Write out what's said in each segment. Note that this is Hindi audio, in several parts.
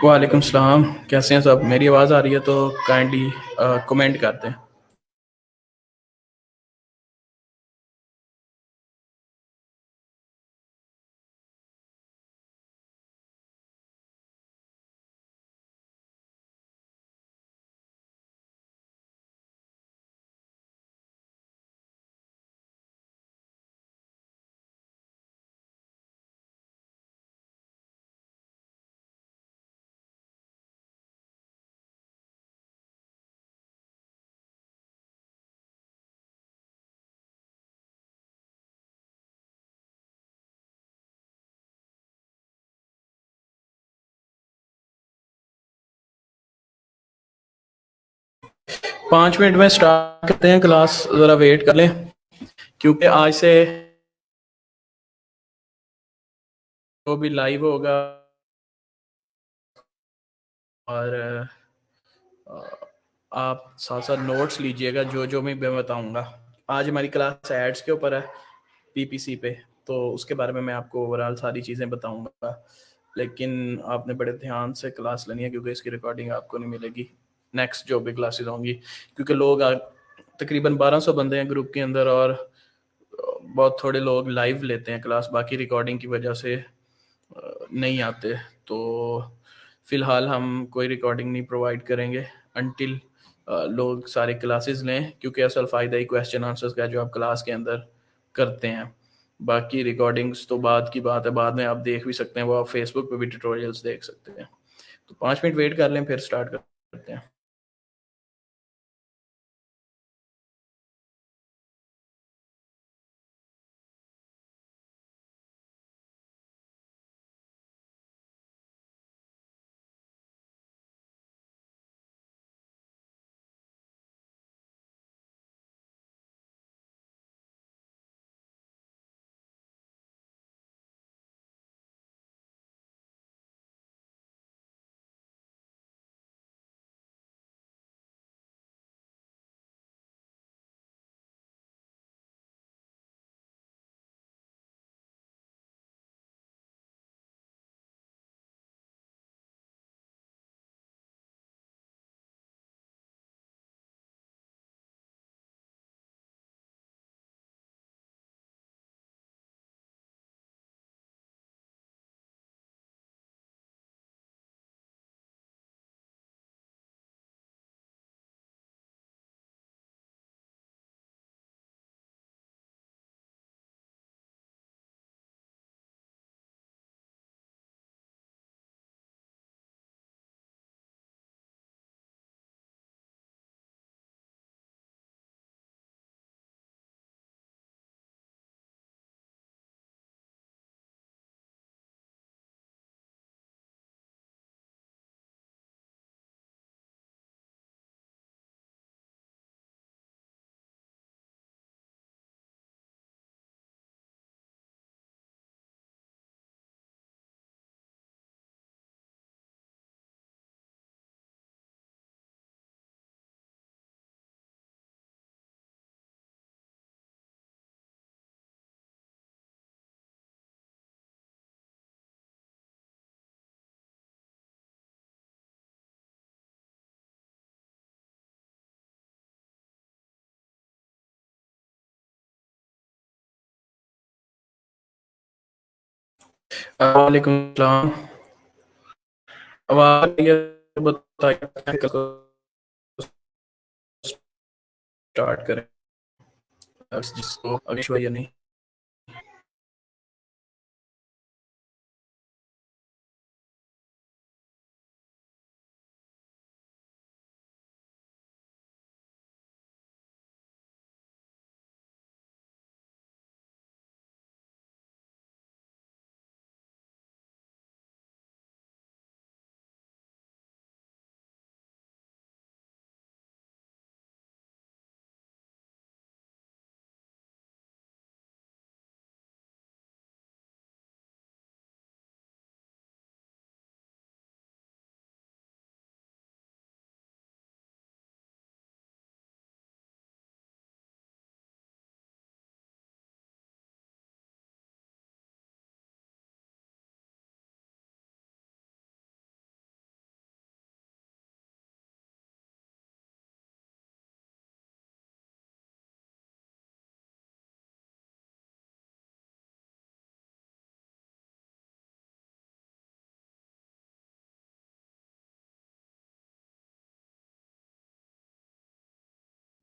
वालेकुम सलाम। कैसे हैं सब? मेरी आवाज़ आ रही है तो काइंडली कमेंट कर दें। 5 मिनट में स्टार्ट करते हैं क्लास, ज़रा वेट कर लें क्योंकि आज से जो भी लाइव होगा और आप साथ साथ नोट्स लीजिएगा जो जो मैं बताऊंगा। आज हमारी क्लास एड्स के ऊपर है, पीपीसी पे, तो उसके बारे में मैं आपको ओवरऑल सारी चीज़ें बताऊंगा। लेकिन आपने बड़े ध्यान से क्लास लेनी है क्योंकि इसकी रिकॉर्डिंग आपको नहीं मिलेगी नेक्स्ट जो भी क्लासेस होंगी, क्योंकि तकरीबन 1200 बंदे हैं ग्रुप के अंदर और बहुत थोड़े लोग लाइव लेते हैं क्लास, बाकी रिकॉर्डिंग की वजह से नहीं आते। तो फ़िलहाल हम कोई रिकॉर्डिंग नहीं प्रोवाइड करेंगे अनटिल लोग सारे क्लासेस लें, क्योंकि असल फ़ायदा ही क्वेश्चन आंसर्स का जो आप क्लास के अंदर करते हैं। बाकी रिकॉर्डिंग्स तो बाद की बात है, बाद में आप देख भी सकते हैं, वो आप फेसबुक पे भी ट्यूटोरियल्स देख सकते हैं। तो 5 मिनट वेट कर लें फिर स्टार्ट करते हैं। वालेकुम सलाम। आवाज़ आ रही है तो बताइए, स्टार्ट करें जिसको अभी या नहीं।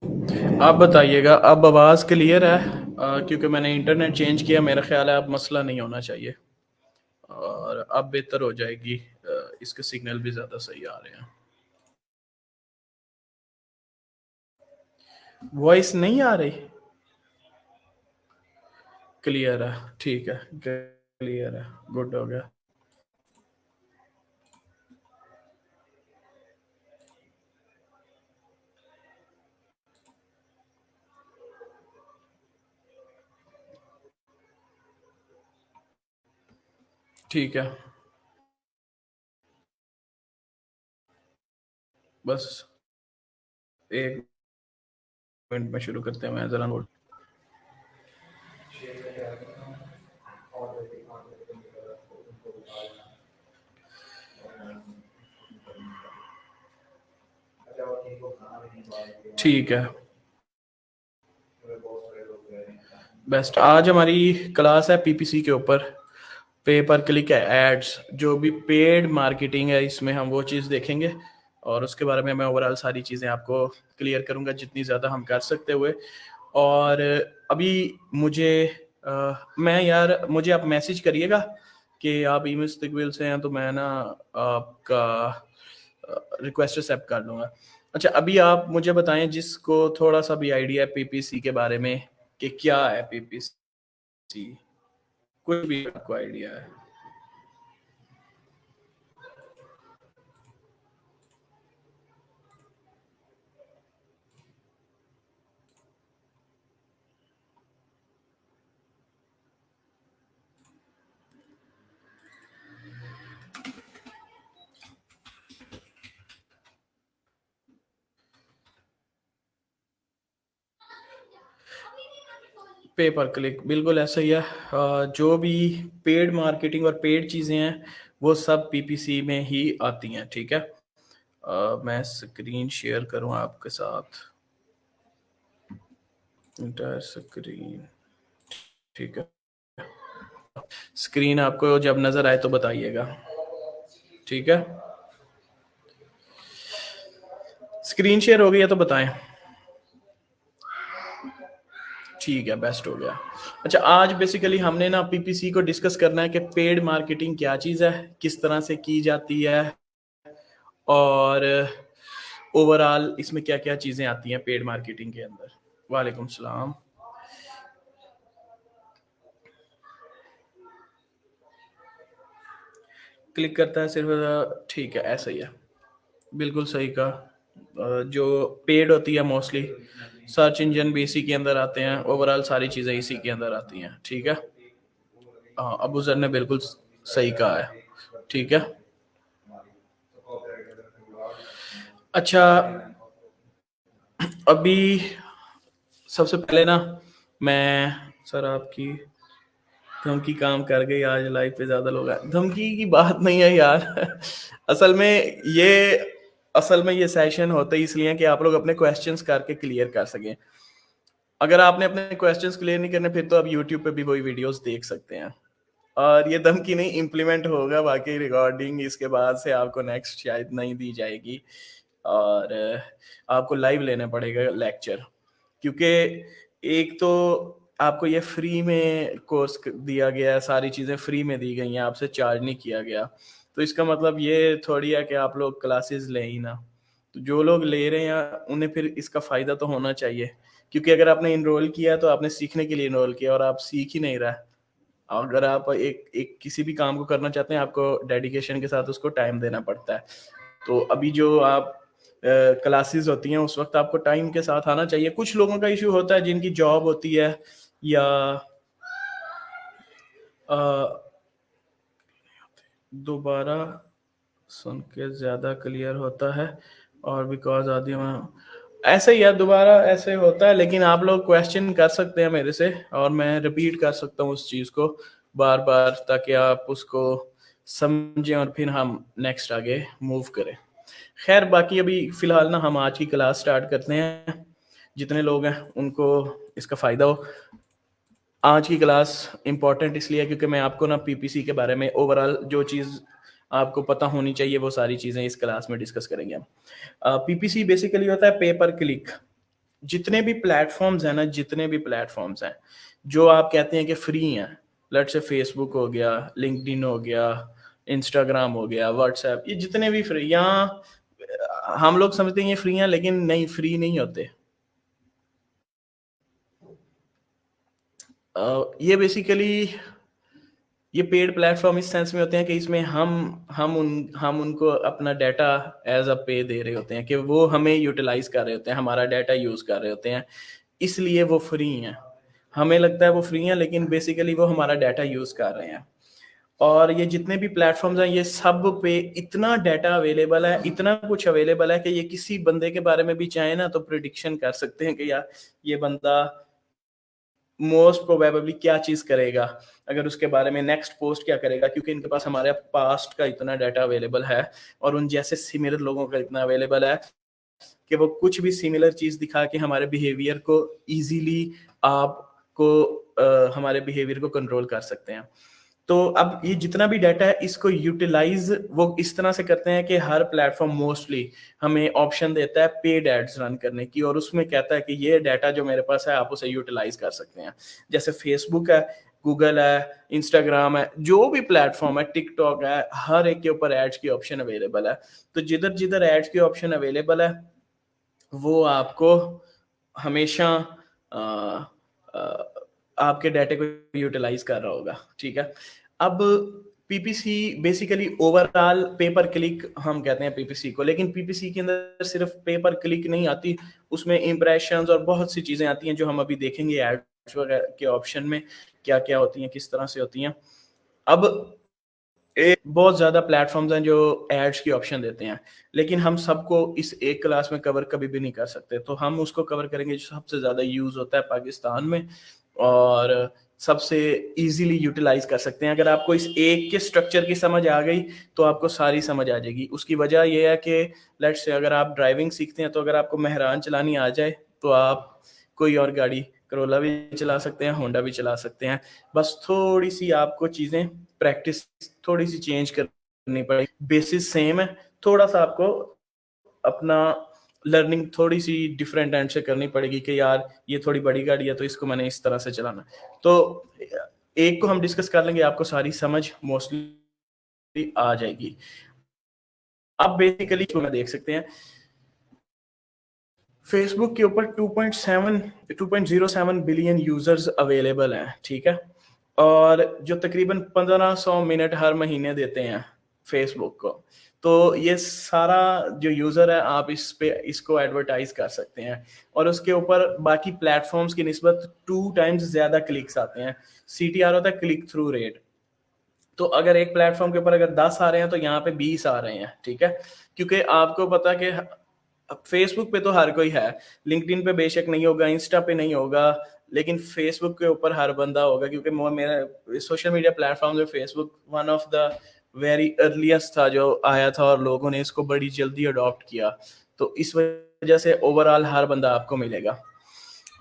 आप बताइएगा, अब आवाज़ क्लियर है? क्योंकि मैंने इंटरनेट चेंज किया, मेरा ख्याल है अब मसला नहीं होना चाहिए और अब बेहतर हो जाएगी। इसके सिग्नल भी ज़्यादा सही आ रहे हैं। वॉइस नहीं आ रही? क्लियर है, ठीक है, क्लियर है, गुड हो गया। ठीक है, बस एक मिनट में शुरू करते हैं, मैं ज़रा नोट। ठीक है, बेस्ट। आज हमारी क्लास है पीपीसी के ऊपर, पे पर क्लिक एड्स। जो भी पेड मार्केटिंग है इसमें हम वो चीज़ देखेंगे और उसके बारे में मैं ओवरऑल सारी चीज़ें आपको क्लियर करूंगा जितनी ज़्यादा हम कर सकते हुए। और अभी मुझे मैं यार, मुझे आप मैसेज करिएगा कि आप ई मुस्तकबिल से हैं, तो मैं ना आपका रिक्वेस्ट एक्सेप्ट कर लूँगा। अच्छा, अभी आप मुझे बताएं जिसको थोड़ा सा भी आइडिया है पीपीसी के बारे में कि क्या है पीपीसी, कोई भी आपको आइडिया है? पे पर क्लिक बिल्कुल ऐसा ही है। जो भी पेड मार्केटिंग और पेड चीज़ें हैं वो सब पीपीसी में ही आती हैं, ठीक है। मैं स्क्रीन शेयर करूं आपके साथ, इंटायर स्क्रीन, ठीक है। स्क्रीन आपको जब नज़र आए तो बताइएगा, ठीक है। स्क्रीन शेयर हो गई है तो बताएं। ठीक है, बेस्ट हो गया। अच्छा, आज बेसिकली हमने ना पीपीसी को डिस्कस करना है कि पेड मार्केटिंग क्या चीज़ है, किस तरह से की जाती है और ओवरऑल इसमें क्या क्या चीज़ें आती हैं पेड मार्केटिंग के अंदर। वालेकुम सलाम। क्लिक करता है सिर्फ, ठीक है, ऐसा ही है, बिल्कुल सही कहा। जो पेड होती है मोस्टली सर्च इंजन भी इसी के अंदर आते हैं, ओवरऑल सारी चीज़ें इसी के अंदर आती हैं, ठीक है। हाँ, अबू जर ने बिल्कुल सही कहा है, ठीक है। अच्छा, अभी सबसे पहले ना मैं, सर आपकी धमकी काम कर गई, आज लाइव पे ज्यादा लोग आए। धमकी की बात नहीं है यार। असल में ये असल में ये सेशन होते ही इसलिए कि आप लोग अपने क्वेश्चंस करके क्लियर कर सकें। अगर आपने अपने क्वेश्चंस क्लियर नहीं करने फिर तो आप यूट्यूब पे भी वही वीडियोस देख सकते हैं। और ये धमकी नहीं इम्प्लीमेंट होगा, बाकी रिकॉर्डिंग इसके बाद से आपको नेक्स्ट शायद नहीं दी जाएगी और आपको लाइव लेना पड़ेगा लेक्चर। क्योंकि एक तो आपको ये फ्री में कोर्स दिया गया है, सारी चीज़ें फ्री में दी गई हैं, आपसे चार्ज नहीं किया गया। तो इसका मतलब ये थोड़ी है कि आप लोग क्लासेस लें ही ना। तो जो लोग ले रहे हैं उन्हें फिर इसका फ़ायदा तो होना चाहिए, क्योंकि अगर आपने इनरोल किया तो आपने सीखने के लिए इनरोल किया और आप सीख ही नहीं रहा। अगर आप एक एक किसी भी काम को करना चाहते हैं आपको डेडिकेशन के साथ उसको टाइम देना पड़ता है। तो अभी जो आप क्लासेस होती हैं उस वक्त आपको टाइम के साथ आना चाहिए। कुछ लोगों का इशू होता है जिनकी जॉब होती है या अ, दोबारा सुन के ज़्यादा क्लियर होता है और बिकॉज आदि में ऐसे ही है, दोबारा ऐसे होता है। लेकिन आप लोग क्वेश्चन कर सकते हैं मेरे से और मैं रिपीट कर सकता हूँ उस चीज़ को बार बार, ताकि आप उसको समझें और फिर हम नेक्स्ट आगे मूव करें। खैर, बाकी अभी फ़िलहाल ना हम आज की क्लास स्टार्ट करते हैं। जितने लोग हैं उनको इसका फ़ायदा हो। आज की क्लास इम्पॉर्टेंट इसलिए है क्योंकि मैं आपको ना पीपीसी के बारे में ओवरऑल जो चीज़ आपको पता होनी चाहिए वो सारी चीज़ें इस क्लास में डिस्कस करेंगे हम। पीपीसी बेसिकली होता है पे पर क्लिक। जितने भी प्लेटफ़ॉर्म्स हैं ना, जितने भी प्लेटफ़ॉर्म्स हैं, जो आप कहते हैं कि फ्री हैं, लेट्स से फेसबुक हो गया, लिंक्डइन हो गया, इंस्टाग्राम हो गया, व्हाट्सऐप, ये जितने भी फ्री यहाँ हम लोग समझते हैं ये फ्री हैं, लेकिन नहीं, फ्री नहीं होते। ये बेसिकली ये पेड प्लेटफ़ॉर्म इस सेंस में होते हैं कि इसमें हम उनको अपना डाटा एज़ अ पे दे रहे होते हैं कि वो हमें यूटिलाइज़ कर रहे होते हैं, हमारा डाटा यूज़ कर रहे होते हैं, इसलिए वो फ्री हैं। हमें लगता है वो फ्री हैं, लेकिन बेसिकली वो हमारा डाटा यूज़ कर रहे हैं। और ये जितने भी प्लेटफ़ॉर्म्स हैं, ये सब पे इतना डाटा अवेलेबल है, इतना कुछ अवेलेबल है कि ये किसी बंदे के बारे में भी चाहें ना तो प्रेडिक्शन कर सकते हैं कि यार ये बंदा मोस्ट प्रोबेबली क्या चीज़ करेगा, अगर उसके बारे में नेक्स्ट पोस्ट क्या करेगा, क्योंकि इनके पास हमारे पास्ट का इतना डाटा अवेलेबल है और उन जैसे सिमिलर लोगों का इतना अवेलेबल है कि वो कुछ भी सिमिलर चीज़ दिखा के हमारे बिहेवियर को ईज़िली आपको हमारे बिहेवियर को कंट्रोल कर सकते हैं। तो अब ये जितना भी डाटा है इसको यूटिलाइज़ वो इस तरह से करते हैं कि हर प्लेटफ़ॉर्म मोस्टली हमें ऑप्शन देता है पेड एड्स रन करने की और उसमें कहता है कि ये डाटा जो मेरे पास है आप उसे यूटिलाइज़ कर सकते हैं। जैसे फ़ेसबुक है, गूगल है, इंस्टाग्राम है, जो भी प्लेटफ़ॉर्म है, टिकटॉक है, हर एक के ऊपर एड्स की ऑप्शन अवेलेबल है। तो जिधर-जिधर एड्स की ऑप्शन अवेलेबल है वो आपको हमेशा अ अ, आपके डाटे को यूटिलाइज़ कर रहा होगा, ठीक है? अब पीपीसी बेसिकली ओवरऑल पे पर क्लिक हम कहते हैं पीपीसी को, लेकिन पीपीसी के अंदर सिर्फ़ पे पर क्लिक नहीं आती, उसमें इम्प्रेशंस और बहुत सी चीज़ें आती हैं जो हम अभी देखेंगे एड्स वगैरह के ऑप्शन में क्या-क्या होती हैं, किस तरह से होती हैं। अब बहुत ज़्यादा प्लेटफ़ॉर्म्स हैं जो एड्स की ऑप्शन देते हैं, लेकिन हम सबको इस एक क्लास में कवर कभी भी नहीं कर सकते। तो हम उसको कवर करेंगे जो सबसे ज़्यादा यूज़ होता है पाकिस्तान में और सबसे ईज़िली यूटिलाइज़ कर सकते हैं। अगर आपको इस एक के स्ट्रक्चर की समझ आ गई, तो आपको सारी समझ आ जाएगी। उसकी वजह ये है कि लेट्स से अगर आप ड्राइविंग सीखते हैं, तो अगर आपको मेहरान चलानी आ जाए, तो आप कोई और गाड़ी करोला भी चला सकते हैं, होंडा भी चला सकते हैं। बस थोड़ी-सी आपको चीज़ें प्रैक्टिस थोड़ी-सी चेंज करनी पड़ेगी। बेसिस सेम है, थोड़ा-सा आपको अपना लर्निंग थोड़ी-सी डिफरेंट एंड से करनी पड़ेगी कि यार ये थोड़ी बड़ी गाड़ी है तो इसको मैंने इस तरह से चलाना है। तो एक को हम डिस्कस कर लेंगे, आपको सारी समझ मोस्टली आ जाएगी। अब बेसिकली जो मैं देख सकते हैं, फेसबुक के ऊपर 2.07 बिलियन यूजर्स अवेलेबल हैं, ठीक है? और जो तकरीबन 1500 मिनट हर महीने देते हैं फेसबुक को। तो ये सारा जो यूज़र है आप इस पे इसको एडवर्टाइज़ कर सकते हैं और उसके ऊपर बाकी प्लेटफ़ॉर्म्स की निस्बत 2 टाइम्स ज़्यादा क्लिक्स आते हैं। सीटीआर होता है क्लिक थ्रू रेट। तो अगर एक प्लेटफ़ॉर्म के ऊपर अगर 10 आ रहे हैं तो यहाँ पे 20 आ रहे हैं, ठीक है? क्योंकि आपको पता है कि फेसबुक पे तो हर कोई है, लिंक्डइन पे बेशक नहीं होगा, इंस्टा पे नहीं होगा, लेकिन फेसबुक के ऊपर हर बंदा होगा क्योंकि वो मेरा सोशल मीडिया प्लेटफ़ॉर्म में Facebook one of the very earliest था जो आया था और लोगों ने इसको बड़ी जल्दी अडॉप्ट किया। तो इस वजह से ओवरऑल हर बंदा आपको मिलेगा।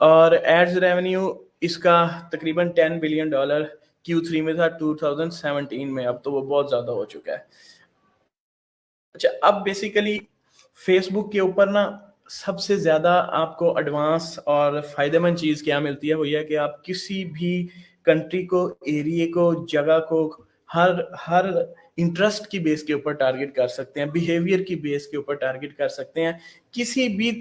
और एड्स रेवेन्यू इसका तकरीबन $10 बिलियन Q3 में था 2017 में, अब तो वो बहुत ज़्यादा हो चुका है। अच्छा, अब बेसिकली फेसबुक के ऊपर ना सबसे ज़्यादा आपको एडवांस और फ़ायदेमंद चीज़ क्या मिलती है, वो ये है कि आप किसी भी कंट्री को, एरिये को, जगह को हर हर इंटरेस्ट की बेस के ऊपर टारगेट कर सकते हैं, बिहेवियर की बेस के ऊपर टारगेट कर सकते हैं। किसी भी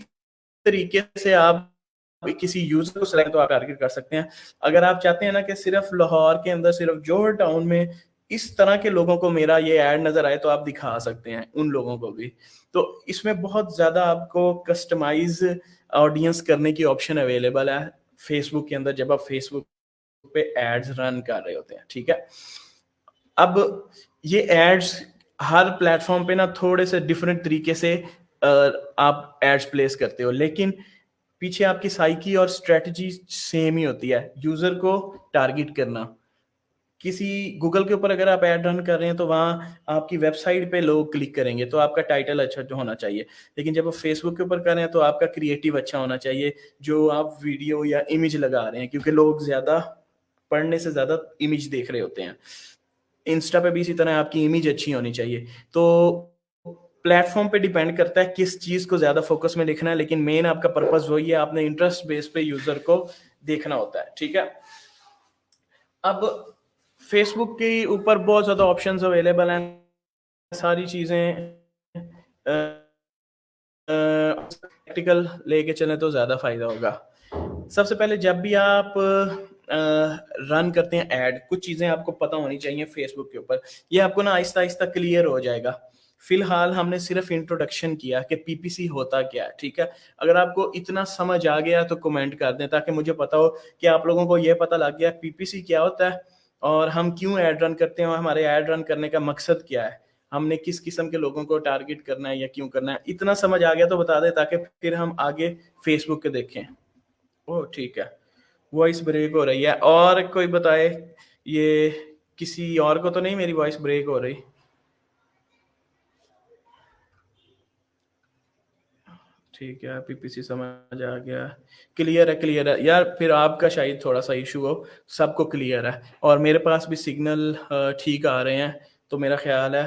तरीके से आप किसी यूज़र को सेलेक्ट तो आप टारगेट कर सकते हैं। अगर आप चाहते हैं ना कि सिर्फ़ लाहौर के अंदर, सिर्फ़ जोहर टाउन में इस तरह के लोगों को मेरा ये ऐड नज़र आए तो आप दिखा सकते हैं उन लोगों को भी। तो इसमें बहुत ज़्यादा आपको कस्टमाइज़ ऑडियंस करने की ऑप्शन अवेलेबल है फेसबुक के अंदर जब आप फेसबुक पे एड्स रन कर रहे होते हैं, ठीक है? अब ये एड्स हर प्लेटफ़ॉर्म पे ना थोड़े से डिफरेंट तरीके से आप एड्स प्लेस करते हो, लेकिन पीछे आपकी साइकी और स्ट्रैटेजी सेम ही होती है, यूज़र को टारगेट करना। किसी गूगल के ऊपर अगर आप ऐड रन कर रहे हैं तो वहाँ आपकी वेबसाइट पे लोग क्लिक करेंगे, तो आपका टाइटल अच्छा जो होना चाहिए। लेकिन जब आप फेसबुक के ऊपर कर रहे हैं तो आपका क्रिएटिव अच्छा होना चाहिए, जो आप वीडियो या इमेज लगा रहे हैं क्योंकि लोग ज़्यादा पढ़ने से ज़्यादा इमेज देख रहे होते हैं। इंस्टा पे भी इसी तरह आपकी इमेज अच्छी होनी चाहिए। तो प्लेटफॉर्म पे डिपेंड करता है किस चीज को ज्यादा फोकस में देखना है, लेकिन मेन आपका पर्पस वही है, आपने इंटरेस्ट बेस पे यूजर को देखना होता है, ठीक है। अब फेसबुक के ऊपर बहुत ज्यादा ऑप्शंस अवेलेबल हैं, सारी चीजें प्रैक्टिकल लेके चलें तो ज्यादा फायदा होगा। सबसे पहले जब भी आप रन करते हैं ऐड, कुछ चीजें आपको पता होनी चाहिए फेसबुक के ऊपर, ये आपको ना आहिस्ता आहिस्ता क्लियर हो जाएगा। फिलहाल हमने सिर्फ इंट्रोडक्शन किया कि पीपीसी होता क्या है, ठीक है। अगर आपको इतना समझ आ गया तो कमेंट कर दें, ताकि मुझे पता हो कि आप लोगों को ये पता लग गया पीपीसी क्या होता है और हम क्यों ऐड रन करते हैं और हमारे ऐड रन करने का मकसद क्या है, हमने किस किस्म के लोगों को टारगेट करना है या क्यों करना है। इतना समझ आ गया तो बता दे, ताकि फिर हम आगे फेसबुक के देखें। ओ ठीक है, वॉइस ब्रेक हो रही है, और कोई बताए, ये किसी और को तो नहीं मेरी वॉइस ब्रेक हो रही? ठीक है, पीपीसी समझ आ गया, क्लियर है, क्लियर है यार। फिर आपका शायद थोड़ा सा इशू हो, सबको क्लियर है और मेरे पास भी सिग्नल ठीक आ रहे हैं, तो मेरा ख्याल है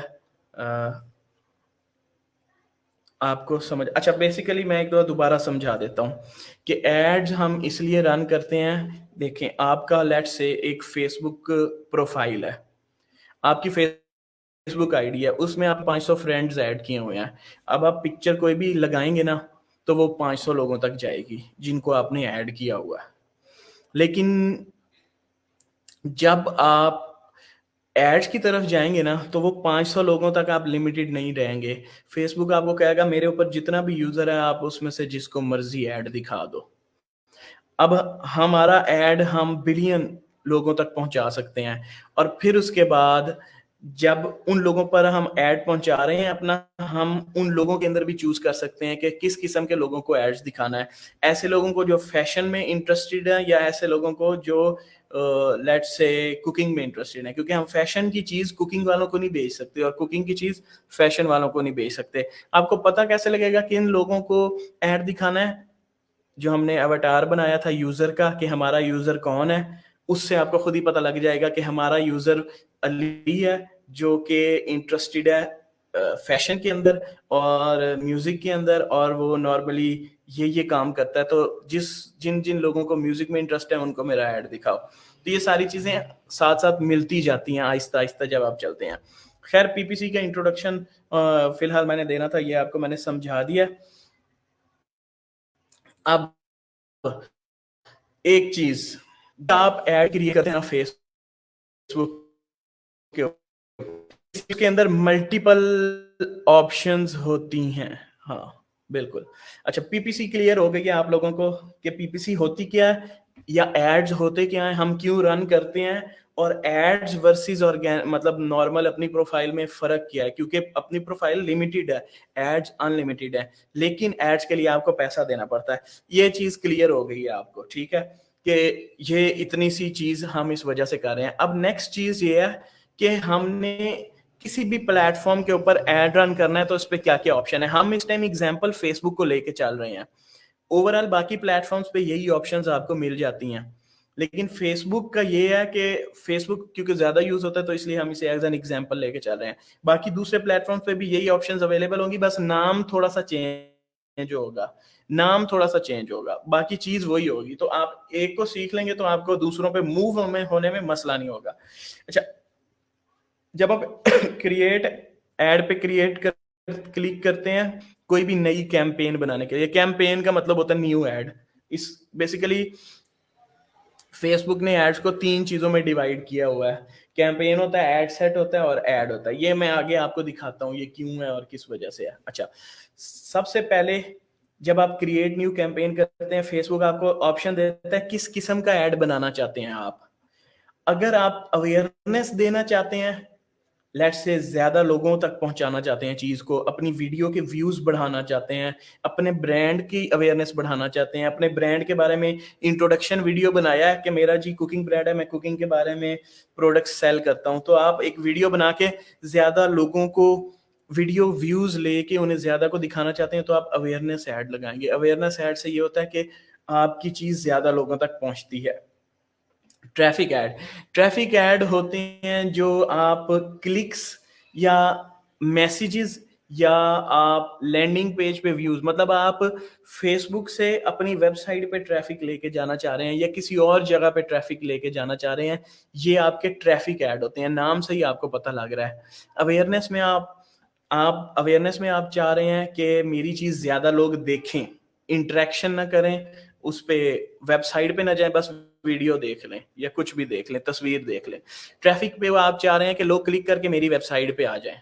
आपको समझ। अच्छा, बेसिकली मैं एक दो दोबारा समझा देता हूँ कि एड्स हम इसलिए रन करते हैं। देखें, आपका लेट से एक फेसबुक प्रोफाइल है, आपकी फेसबुक आईडी है, उसमें आप 500 फ्रेंड्स ऐड किए हुए हैं। अब आप पिक्चर कोई भी लगाएंगे ना, तो वो 500 लोगों तक जाएगी जिनको आपने ऐड किया हुआ है। लेकिन जब आप एड्स की तरफ जाएंगे ना, तो वो 500 लोगों तक आप लिमिटेड नहीं रहेंगे। फेसबुक आपको कहेगा मेरे ऊपर जितना भी यूजर है, आप उसमें से जिसको मर्जी ऐड दिखा दो। अब हमारा ऐड हम बिलियन लोगों तक पहुंचा सकते हैं, और फिर उसके बाद जब उन लोगों पर हम ऐड पहुंचा रहे हैं अपना, हम उन लोगों के अंदर भी चूज कर सकते हैं कि किस किस्म के लोगों को एड्स दिखाना है। ऐसे लोगों को जो फैशन में इंटरेस्टेड है, या ऐसे लोगों को जो लेट्स से कुकिंग में इंटरेस्टेड है, क्योंकि हम फैशन की चीज कुकिंग वालों को नहीं बेच सकते और कुकिंग की चीज फैशन वालों को नहीं बेच सकते। आपको पता कैसे लगेगा कि इन लोगों को ऐड दिखाना है? जो हमने अवतार बनाया था यूजर का, कि हमारा यूजर कौन है, उससे आपको खुद ही पता लग जाएगा कि हमारा यूजर अली है, जो कि इंटरेस्टेड है फैशन के अंदर और म्यूजिक के अंदर, और वो नॉर्मली ये काम करता है। तो जिन जिन लोगों को म्यूजिक में इंटरेस्ट है, उनको मेरा ऐड दिखाओ। तो ये सारी चीजें साथ साथ मिलती जाती हैं आहिस्ता आहिस्ता जब आप चलते हैं। खैर, पीपीसी का इंट्रोडक्शन फिलहाल मैंने देना था, ये आपको मैंने समझा दिया। अब एक चीज, आप ऐड क्रिएट करते हैं फेसबुक के, इसके अंदर मल्टीपल ऑप्शंस होती हैं। हाँ बिल्कुल। अच्छा, पीपीसी क्लियर हो गई है आप लोगों को कि पीपीसी होती क्या है या एड्स होते क्या है, हम क्यों रन करते हैं, और एड्स वर्सेस मतलब नॉर्मल अपनी प्रोफाइल में फर्क क्या है? क्योंकि अपनी प्रोफाइल लिमिटेड है, एड्स अनलिमिटेड है, लेकिन एड्स के लिए आपको पैसा देना पड़ता है। ये चीज क्लियर हो गई है आपको, ठीक है, कि ये इतनी सी चीज हम इस वजह से कर रहे हैं। अब नेक्स्ट चीज ये है कि हमने किसी भी प्लेटफॉर्म के ऊपर एड रन करना है तो उस पर क्या क्या ऑप्शन है। हम इस टाइम एग्जांपल फेसबुक को लेके चल रहे हैं, ओवरऑल बाकी प्लेटफॉर्म्स पे यही ऑप्शंस आपको मिल जाती हैं, लेकिन फेसबुक का ये है कि फेसबुक क्योंकि ज्यादा यूज होता है, तो इसलिए हम इसे एज एन एग्जांपल लेके चल रहे हैं। बाकी दूसरे प्लेटफॉर्म्स पे भी यही ऑप्शंस अवेलेबल होंगी, बस नाम थोड़ा सा चेंज होगा, नाम थोड़ा सा चेंज होगा, बाकी चीज वही होगी। तो आप एक को सीख लेंगे तो आपको दूसरों पे मूव होने में मसला नहीं होगा। अच्छा, जब आप क्रिएट एड पे क्लिक करते हैं कोई भी नई कैंपेन बनाने के लिए, कैंपेन का मतलब होता है न्यू एड। इस बेसिकली फेसबुक ने एड्स को 3 चीजों में डिवाइड किया हुआ है, कैंपेन होता है, एड सेट होता है और एड होता है। ये मैं आगे आपको दिखाता हूँ ये क्यों है और किस वजह से है। अच्छा, सबसे पहले जब आप क्रिएट न्यू कैंपेन करते हैं, फेसबुक आपको ऑप्शन देता है किस किस्म का एड बनाना चाहते हैं आप। अगर आप अवेयरनेस देना चाहते हैं, लेट्स से ज्यादा लोगों तक पहुंचाना चाहते हैं चीज को, अपनी वीडियो के व्यूज बढ़ाना चाहते हैं, अपने ब्रांड की अवेयरनेस बढ़ाना चाहते हैं, अपने ब्रांड के बारे में इंट्रोडक्शन वीडियो बनाया है कि मेरा जी कुकिंग ब्रांड है, मैं कुकिंग के बारे में प्रोडक्ट सेल करता हूं, तो आप एक वीडियो बना के ज्यादा लोगों को वीडियो व्यूज लेके उन्हें ज्यादा को दिखाना चाहते हैं, तो आप अवेयरनेस ऐड लगाएंगे। अवेयरनेस ऐड से ये होता है कि आपकी चीज ज्यादा लोगों तक पहुंचती है। ट्रैफिक ऐड होते हैं जो आप क्लिक्स या मैसेजेस या आप लैंडिंग पेज पे व्यूज, मतलब आप फेसबुक से अपनी वेबसाइट पे ट्रैफिक लेके जाना चाह रहे हैं या किसी और जगह पे ट्रैफिक लेके जाना चाह रहे हैं, ये आपके ट्रैफिक ऐड होते हैं। नाम से ही आपको पता लग रहा है। अवेयरनेस में आप अवेयरनेस में आप चाह रहे हैं कि मेरी चीज ज्यादा लोग देखें, इंटरेक्शन ना करें, उस पे वेबसाइट पे ना जाए, बस वीडियो देख लें या कुछ भी देख लें, तस्वीर देख लें। ट्रैफिक पे वो आप चाह रहे हैं कि लोग क्लिक करके मेरी वेबसाइट पे आ जाएं।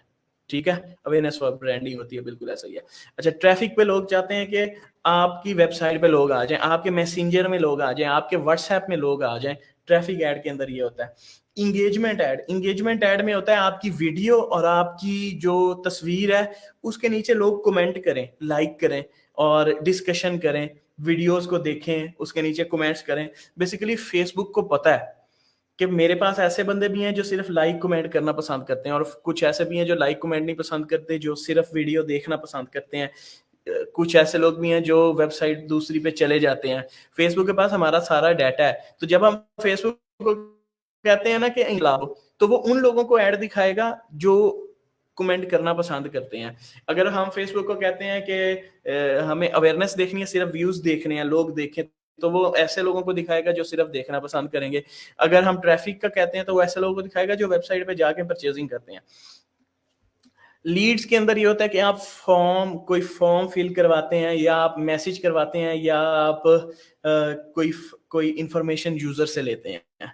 ठीक है, अवेयरनेस फॉर ब्रांडिंग होती है, बिल्कुल ऐसा ही है। अच्छा, ट्रैफिक पे लोग चाहते हैं कि आपकी वेबसाइट पे लोग आ जाएं, आपके मैसेंजर में लोग आ जाएं, आपके व्हाट्सएप में लोग आ जाएं। ट्रैफिक ऐड के अंदर ये होता है। इंगेजमेंट ऐड में होता है आपकी वीडियो और आपकी जो तस्वीर है उसके नीचे लोग कमेंट करें, लाइक करें और डिस्कशन करें, वीडियोस को देखें, उसके नीचे कमेंट्स करें। बेसिकली फेसबुक को पता है कि मेरे पास ऐसे बंदे भी हैं जो सिर्फ लाइक कमेंट करना पसंद करते हैं, और कुछ ऐसे भी हैं जो लाइक कमेंट नहीं पसंद करते, जो सिर्फ वीडियो देखना पसंद करते हैं। कुछ ऐसे लोग भी हैं जो वेबसाइट दूसरी पे चले जाते हैं। फेसबुक के पास हमारा सारा डाटा है, तो जब हम फेसबुक को कहते हैं ना कि लाओ, तो वो उन लोगों को ऐड दिखाएगा जो कमेंट करना पसंद करते हैं। अगर हम फेसबुक को कहते हैं कि हमें अवेयरनेस देखनी है, सिर्फ व्यूज देखने हैं, लोग देखें, तो वो ऐसे लोगों को दिखाएगा जो सिर्फ देखना पसंद करेंगे। अगर हम ट्रैफिक का कहते हैं तो वो ऐसे लोगों को दिखाएगा जो वेबसाइट पे जाके परचेजिंग करते हैं। लीड्स के अंदर ये होता है कि आप कोई फॉर्म फिल करवाते हैं, या आप मैसेज करवाते हैं, या आप कोई इंफॉर्मेशन यूजर से लेते हैं।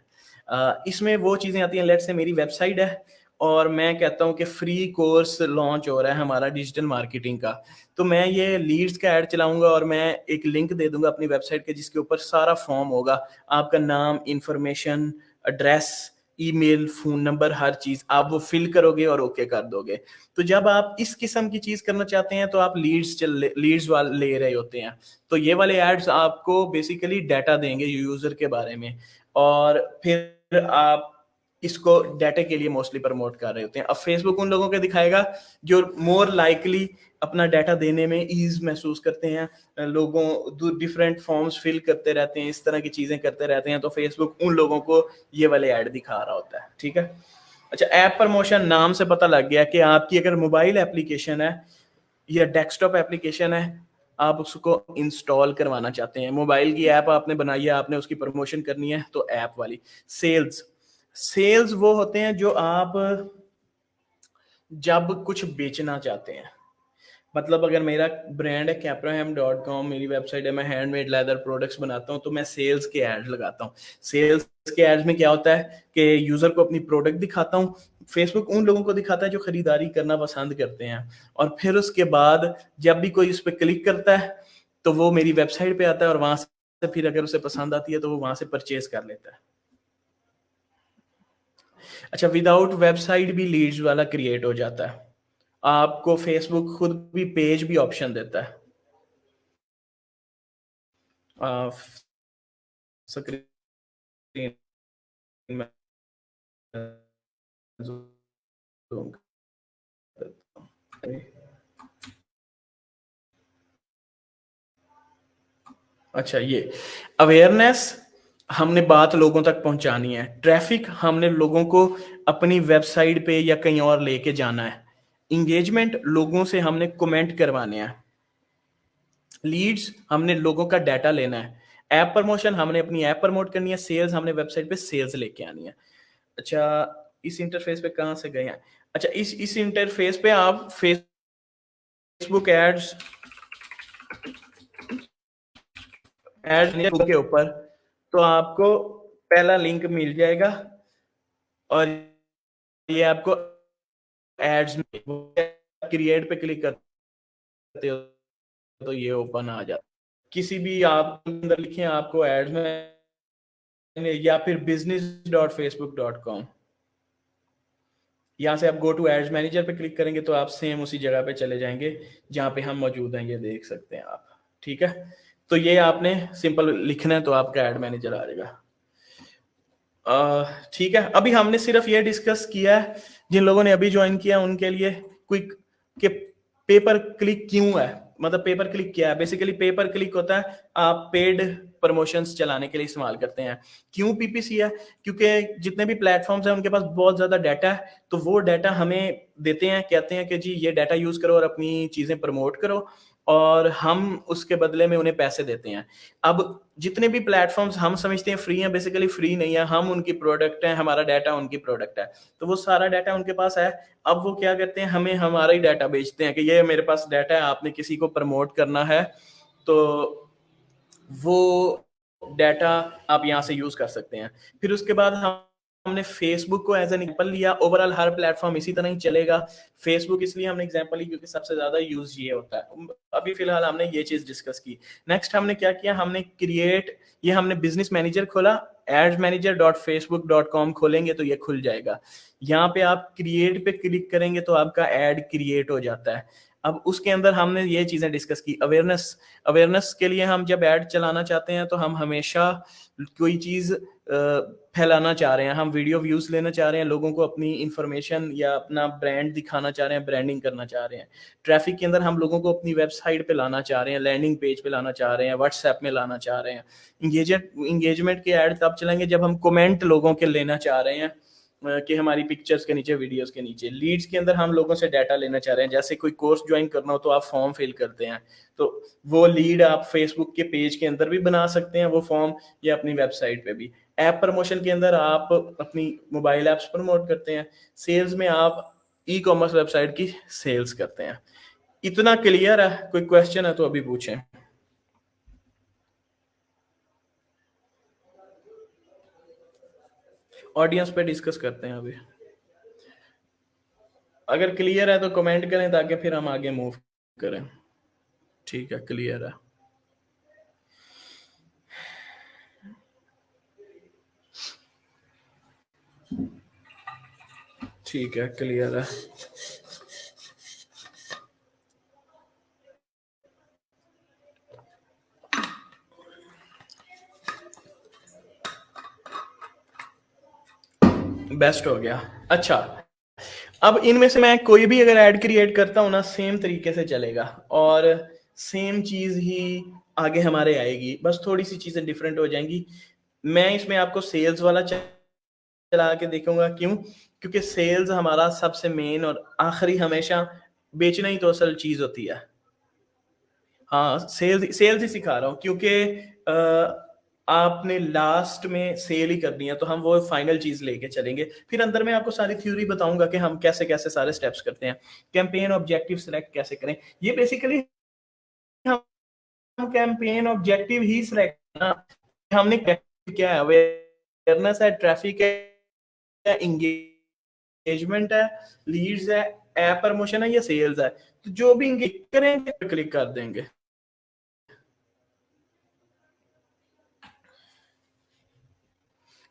इसमें वो चीजें आती हैं। लेट्स से मेरी वेबसाइट है और मैं कहता हूं कि फ्री कोर्स लॉन्च हो रहा है हमारा डिजिटल मार्केटिंग का, तो मैं ये लीड्स का ऐड चलाऊंगा और मैं एक लिंक दे दूंगा अपनी वेबसाइट के, जिसके ऊपर सारा फॉर्म होगा, आपका नाम, information, address, email, phone number, हर चीज आप वो फिल करोगे और ओके कर दोगे। तो जब आप इस किस्म की चीज करना चाहते हैं तो आप लीड्स वाले ले रहे होते हैं, तो ये वाले एड्स आपको बेसिकली डाटा देंगे यूजर के बारे में, और फिर आप इसको डाटा के लिए मोस्टली प्रमोट कर रहे होते हैं। अब फेसबुक उन लोगों को दिखाएगा जो मोर लाइकली अपना डाटा देने में ईज महसूस करते हैं। लोगों डिफरेंट फॉर्म्स फिल करते रहते हैं, इस तरह की चीजें करते रहते हैं, तो फेसबुक उन लोगों को ये वाले ऐड दिखा रहा होता है। ठीक है। अच्छा, ऐप प्रमोशन नाम से पता लग गया कि आपकी अगर मोबाइल एप्लीकेशन है या डेस्कटॉप एप्लीकेशन है, आप उसको इंस्टॉल करवाना चाहते हैं, मोबाइल की ऐप आपने बनाई है, आपने उसकी प्रमोशन करनी है, तो ऐप वाली। सेल्स वो होते हैं जो आप जब कुछ बेचना चाहते हैं, मतलब अगर मेरा ब्रांड है caprahem.com, मेरी वेबसाइट है, मैं हैंडमेड लेदर प्रोडक्ट्स बनाता हूँ, तो मैं सेल्स के एड लगाता हूँ। सेल्स के एड्स में क्या होता है कि यूजर को अपनी प्रोडक्ट दिखाता हूँ, फेसबुक उन लोगों को दिखाता है जो खरीदारी करना पसंद करते हैं, और फिर उसके बाद जब भी कोई उस पर क्लिक करता है तो वो मेरी वेबसाइट पे आता है, और वहां से फिर अगर उसे पसंद आती है तो वो वहां से परचेज कर लेता है। अच्छा, विदाउट वेबसाइट भी लीड्स वाला क्रिएट हो जाता है। आपको फेसबुक खुद भी पेज भी ऑप्शन देता है। स्क्रीन में zoom करता हूं। अच्छा, ये अवेयरनेस हमने बात लोगों तक पहुंचानी है, ट्रैफिक हमने लोगों को अपनी वेबसाइट पे या कहीं और लेके जाना है, इंगेजमेंट लोगों से हमने कमेंट करवाने हैं, लीड्स हमने लोगों का डाटा लेना है, ऐप प्रमोशन हमने अपनी ऐप प्रमोट करनी है, सेल्स हमने वेबसाइट पे सेल्स लेके आनी है। अच्छा, इस इंटरफेस पे कहां से गए हैं? अच्छा, इस इंटरफेस पे आप फेसबुक एड्स के ऊपर तो आपको पहला लिंक मिल जाएगा, और ये आपको एड्स में क्रिएट पे क्लिक करते हो तो ये ओपन आ जाता है। किसी भी आप अंदर लिखें आपको एड्स में, या फिर business.facebook.com, यहाँ से आप गो टू एड्स मैनेजर पे क्लिक करेंगे तो आप सेम उसी जगह पे चले जाएंगे जहाँ पे हम मौजूद हैं, ये देख सकते हैं आप। ठीक है, तो ये आपने सिंपल लिखना है तो आपका एड मैनेजर आ जाएगा। ठीक है, अभी हमने सिर्फ ये डिस्कस किया है, जिन लोगों ने अभी ज्वाइन किया उनके लिए क्विक, कि पेपर क्लिक क्यों है, मतलब पेपर क्लिक क्या है। बेसिकली पेपर क्लिक होता है आप पेड प्रमोशंस चलाने के लिए इस्तेमाल करते हैं। क्यों पीपीसी है? क्योंकि जितने भी प्लेटफॉर्म्स हैं उनके पास बहुत ज़्यादा डाटा है, तो वो डाटा हमें देते हैं, कहते हैं कि जी ये डाटा यूज़ करो और अपनी चीज़ें प्रमोट करो, और हम उसके बदले में उन्हें पैसे देते हैं। अब जितने भी प्लेटफॉर्म्स हम समझते हैं फ्री हैं, बेसिकली फ्री नहीं है, हम उनकी प्रोडक्ट हैं, हमारा डाटा उनकी प्रोडक्ट है। तो वो सारा डाटा उनके पास है। अब वो क्या करते हैं, हमें हमारा ही डाटा बेचते हैं कि ये मेरे पास डाटा है, आपने किसी को प्रमोट करना है तो वो डाटा आप यहाँ से यूज कर सकते हैं। फिर उसके बाद हमने फेसबुक को एज एन एग्जाम्पल लिया। ओवरऑल हर प्लेटफॉर्म इसी तरह ही चलेगा। फेसबुक इसलिए हमने एग्जांपल ली क्योंकि सबसे ज्यादा यूज ये होता है। अभी फिलहाल हमने ये चीज डिस्कस की। नेक्स्ट हमने क्या किया, हमने बिजनेस मैनेजर खोला। adsmanager.facebook.com खोलेंगे तो ये खुल जाएगा। यहाँ पे आप क्रिएट पे क्लिक करेंगे तो आपका एड क्रिएट हो जाता है। अब उसके अंदर हमने ये चीजें डिस्कस की। अवेयरनेस के लिए हम जब ऐड चलाना चाहते हैं तो हम हमेशा कोई चीज फैलाना चाह रहे हैं, हम वीडियो व्यूज लेना चाह रहे हैं, लोगों को अपनी इंफॉर्मेशन या अपना ब्रांड दिखाना चाह रहे हैं, ब्रांडिंग करना चाह रहे हैं। ट्रैफिक के अंदर हम लोगों को अपनी वेबसाइट पे लाना चाह रहे हैं, लैंडिंग पेज पे लाना चाह रहे हैं, व्हाट्सएप में लाना चाह रहे हैं। इंगेजमेंट के ऐड तब चलेंगे जब हम कमेंट लोगों के लेना चाह रहे हैं कि हमारी पिक्चर्स के नीचे, वीडियोस के नीचे। लीड्स के अंदर हम लोगों से डाटा लेना चाह रहे हैं, जैसे कोई कोर्स ज्वाइन करना हो तो आप फॉर्म फिल करते हैं, तो वो लीड आप फेसबुक के पेज के अंदर भी बना सकते हैं वो फॉर्म, या अपनी वेबसाइट पे भी। ऐप प्रमोशन के अंदर आप अपनी मोबाइल ऐप्स प्रमोट करते हैं। सेल्स में आप ई कॉमर्स वेबसाइट की सेल्स करते हैं। इतना क्लियर है? कोई क्वेश्चन है तो अभी पूछें। ऑडियंस पे डिस्कस करते हैं अभी। अगर क्लियर है तो कमेंट करें ताकि फिर हम आगे मूव करें। ठीक है, क्लियर है। ठीक है, क्लियर है। बेस्ट हो गया। अच्छा, अब इनमें से मैं कोई भी अगर ऐड क्रिएट करता हूँ ना, सेम तरीके से चलेगा और सेम चीज ही आगे हमारे आएगी, बस थोड़ी सी चीजें डिफरेंट हो जाएंगी। मैं इसमें आपको सेल्स वाला चला के देखूंगा। क्यों? क्योंकि सेल्स हमारा सबसे मेन और आखिरी, हमेशा बेचना ही तो असल चीज होती है। हाँ, सेल्स ही सिखा रहा हूँ क्योंकि आपने लास्ट में सेल ही करनी है, तो हम वो फाइनल चीज लेके चलेंगे। फिर अंदर में आपको सारी थ्योरी बताऊंगा कि हम कैसे कैसे सारे स्टेप्स करते हैं। कैंपेन ऑब्जेक्टिव सिलेक्ट कैसे करें, ये बेसिकली हम कैंपेन ऑब्जेक्टिव ही सिलेक्ट करना। हमने क्या है, अवेयरनेस है, ट्रैफिक है, एंगेजमेंट है, लीड्स है, ऐप प्रमोशन है या सेल्स है। तो जो भी इंगेज करेंगे क्लिक कर देंगे।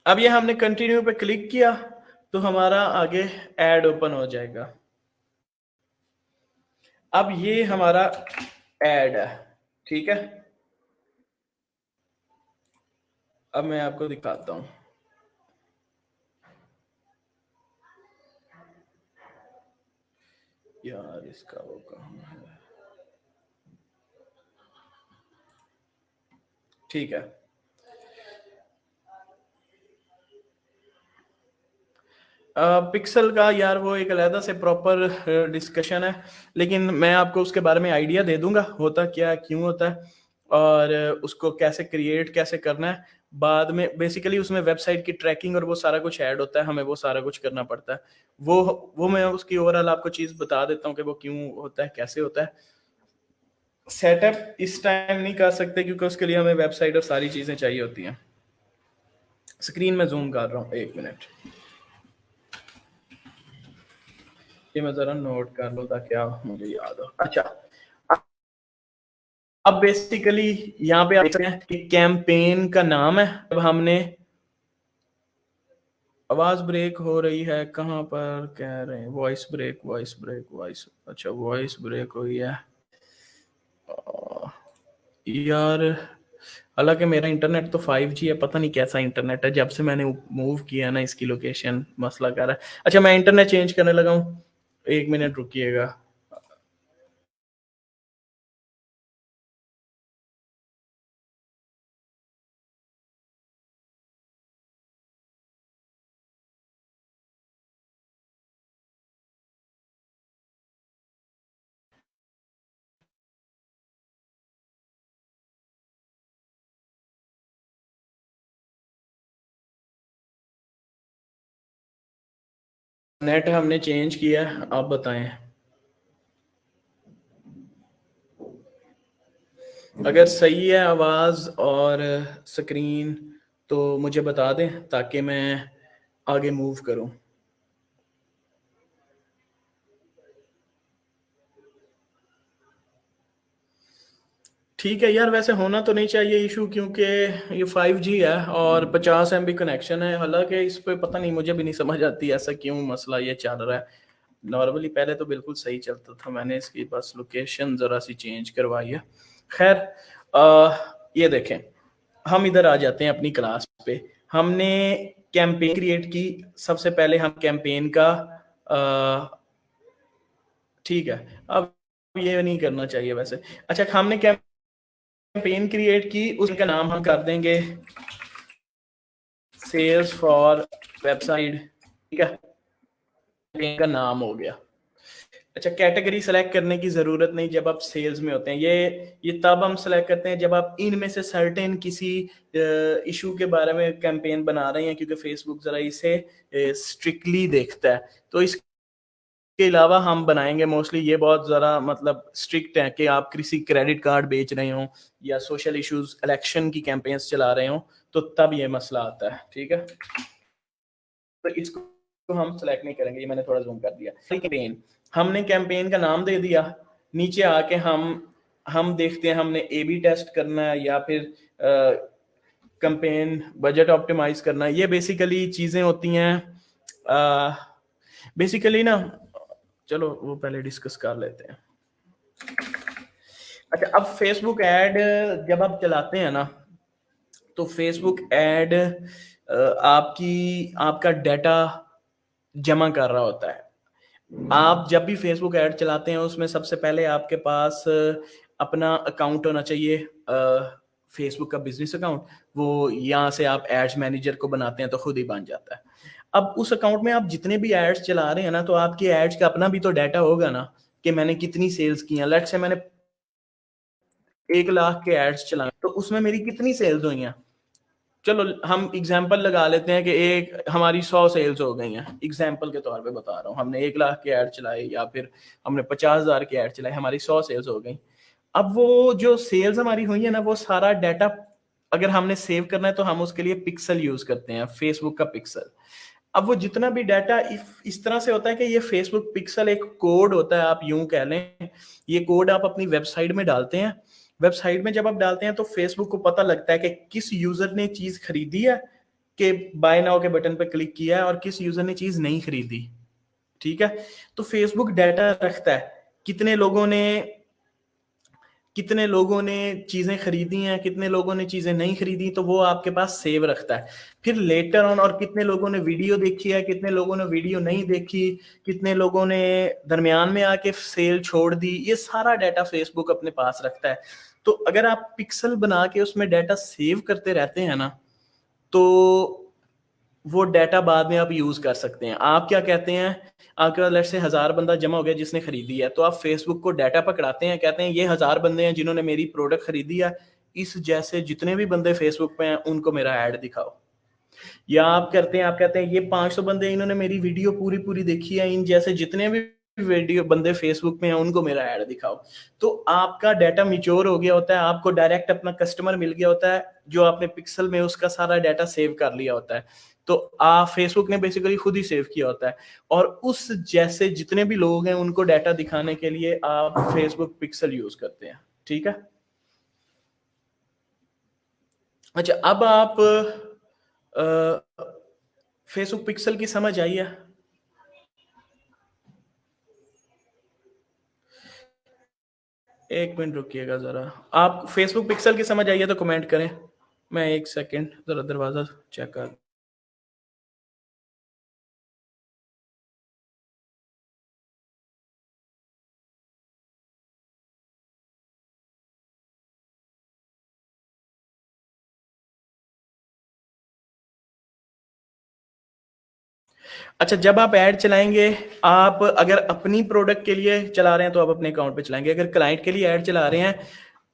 अब ये हमने कंटिन्यू पे क्लिक किया तो हमारा आगे ऐड ओपन हो जाएगा। अब ये हमारा ऐड है, ठीक है। अब मैं आपको दिखाता हूं। यार इसका वो कहाँ है? ठीक है। पिक्सल का यार वो एक अलग से प्रॉपर डिस्कशन है, लेकिन मैं आपको उसके बारे में आइडिया दे दूंगा, होता क्या है, क्यों होता है, और उसको कैसे क्रिएट कैसे करना है बाद में। बेसिकली उसमें वेबसाइट की ट्रैकिंग और वो सारा कुछ ऐड होता है, हमें वो सारा कुछ करना पड़ता है। वो मैं उसकी ओवरऑल आपको चीज बता देता हूँ कि वो क्यों होता है, कैसे होता है। सेटअप इस टाइम नहीं कर सकते क्योंकि उसके लिए हमें वेबसाइट और सारी चीजें चाहिए होती हैं। स्क्रीन में जूम कर रहा हूँ, 1 मिनट, ये मैं जरा नोट कर लूँ ताकि आप मुझे याद हो। अच्छा, अब बेसिकली यहाँ पे आप देख रहे हैं कि कैंपेन का नाम है। अब हमने, आवाज ब्रेक हो रही है, कहाँ पर कह रहे हैं? Voice break, voice break, voice, अच्छा वॉइस ब्रेक हुई है यार। हालांकि मेरा इंटरनेट तो 5G है, पता नहीं कैसा इंटरनेट है, जब से मैंने मूव किया ना इसकी लोकेशन मसला कर रहा है। अच्छा, मैं इंटरनेट चेंज करने लगा हूँ, 1 मिनट रुकिएगा। नेट हमने चेंज किया है, आप बताएं। अगर सही है आवाज़ और स्क्रीन तो मुझे बता दें ताकि मैं आगे मूव करूं। ठीक है यार, वैसे होना तो नहीं चाहिए इशू, क्योंकि ये 5G है और 50 MB कनेक्शन है। हालांकि इस पे पता नहीं, मुझे भी नहीं समझ आती ऐसा क्यों मसला ये चल रहा है। नॉर्मली पहले तो बिल्कुल सही चलता था, मैंने इसकी बस लोकेशन ज़रा सी चेंज करवाई है। खैर, ये देखें, हम इधर आ जाते हैं अपनी क्लास पे। हमने कैंपेन क्रिएट की। सबसे पहले हम कैंपेन का ठीक है, अब ये नहीं करना चाहिए वैसे। अच्छा, हमने कैंपेन क्रिएट की, उसका नाम हम कर देंगे सेल्स फॉर वेबसाइट। ठीक है, कैंपेन का नाम हो गया। अच्छा, कैटेगरी सेलेक्ट करने की जरूरत नहीं जब आप सेल्स में होते हैं। ये तब हम सेलेक्ट करते हैं जब आप इनमें से सर्टेन किसी इशू के बारे में कैंपेन बना रहे हैं, क्योंकि फेसबुक जरा इसे स्ट्रिक्टली देखता है। तो इसके अलावा हम बनाएंगे मोस्टली, ये बहुत ज़रा मतलब स्ट्रिक्ट है कि आप किसी क्रेडिट कार्ड बेच रहे हो या सोशल इश्यूज इलेक्शन की कैंपेन्स चला रहे हो, तो तब ये मसला आता है। ठीक है, तो इसको हम सेलेक्ट नहीं करेंगे, ये मैंने थोड़ा जूम कर दिया। कैंपेन, हमने कैंपेन का नाम दे दिया। नीचे आके हम देखते हैं हमने ए बी टेस्ट करना है या फिर कैंपेन बजट ऑप्टिमाइज करना है। ये बेसिकली चीजें होती हैं बेसिकली ना। चलो वो पहले डिस्कस कर लेते हैं। अच्छा, अब फेसबुक ऐड जब आप चलाते हैं ना, तो फेसबुक ऐड आपका डाटा जमा कर रहा होता है। आप जब भी फेसबुक ऐड चलाते हैं, उसमें सबसे पहले आपके पास अपना अकाउंट होना चाहिए, फेसबुक का बिजनेस अकाउंट। वो यहाँ से आप एड्स मैनेजर को बनाते हैं तो खुद ही बन जाता है। अब उस अकाउंट में आप जितने भी एड्स चला रहे हैं ना, तो आपके एड्स का अपना भी तो डाटा होगा ना, कि मैंने कितनी सेल्स की हैं। लेट्स से मैंने 1 लाख के एड्स चलाए, तो उसमें मेरी कितनी सेल्स हुई हैं। चलो हम एग्जाम्पल लगा लेते हैं कि एक हमारी 100 सेल्स हो गई हैं। एग्जाम्पल के तौर पे बता रहा हूँ, हमने 1 लाख के ऐड चलाए या फिर हमने 50,000 के ऐड चलाए, हमारी 100 सेल्स हो गई। अब वो जो सेल्स हमारी हुई है ना, वो सारा डाटा अगर हमने सेव करना है तो हम उसके लिए पिक्सल यूज करते हैं, फेसबुक का पिक्सल। अब वो जितना भी डाटा इस तरह से होता है कि ये फेसबुक पिक्सल एक कोड होता है, आप यूं कह लें। ये कोड आप अपनी वेबसाइट में डालते हैं। वेबसाइट में जब आप डालते हैं तो फेसबुक को पता लगता है कि किस यूजर ने चीज खरीदी है, कि बाय नाउ के बटन पर क्लिक किया है, और किस यूजर ने चीज नहीं खरीदी। ठीक है, तो फेसबुक डाटा रखता है कितने लोगों ने चीजें खरीदी हैं, कितने लोगों ने चीजें नहीं खरीदी, तो वो आपके पास सेव रखता है। फिर लेटर ऑन, और कितने लोगों ने वीडियो देखी है, कितने लोगों ने वीडियो नहीं देखी, कितने लोगों ने दरमियान में आके सेल छोड़ दी, ये सारा डाटा फेसबुक अपने पास रखता है। तो अगर आप पिक्सल बना के उसमें डाटा सेव करते रहते हैं ना, तो वो डाटा बाद में आप यूज कर सकते हैं। आप क्या कहते हैं, आपके पास लेट्स से 1000 बंदा जमा हो गया जिसने खरीदी है, तो आप फेसबुक को डाटा पकड़ाते हैं, कहते हैं ये 1000 बंदे हैं जिन्होंने मेरी प्रोडक्ट खरीदी है, इस जैसे जितने भी बंदे फेसबुक पे हैं उनको मेरा ऐड दिखाओ। या आप कहते हैं ये 500 बंदे इन्होंने मेरी वीडियो पूरी पूरी देखी है, इन जैसे जितने भी वीडियो बंदे फेसबुक में हैं उनको मेरा ऐड दिखाओ। तो आपका डाटा मिच्योर हो गया होता है, आपको डायरेक्ट अपना कस्टमर मिल गया होता है, जो आपने पिक्सल में उसका सारा डाटा सेव कर लिया होता है। तो आप फेसबुक ने बेसिकली खुद ही सेव किया होता है, और उस जैसे जितने भी लोग हैं उनको डाटा दिखाने के लिए आप फेसबुक पिक्सल यूज करते हैं। ठीक है, अच्छा अब आप फेसबुक पिक्सल की समझ आई है? एक मिनट रुकिएगा जरा। आप फेसबुक पिक्सल की समझ आई है तो कमेंट करें। मैं एक सेकंड जरा दरवाजा चेक कर। अच्छा, जब आप ऐड चलाएंगे, आप अगर अपनी प्रोडक्ट के लिए चला रहे हैं तो आप अपने अकाउंट पे चलाएंगे। अगर क्लाइंट के लिए ऐड चला रहे हैं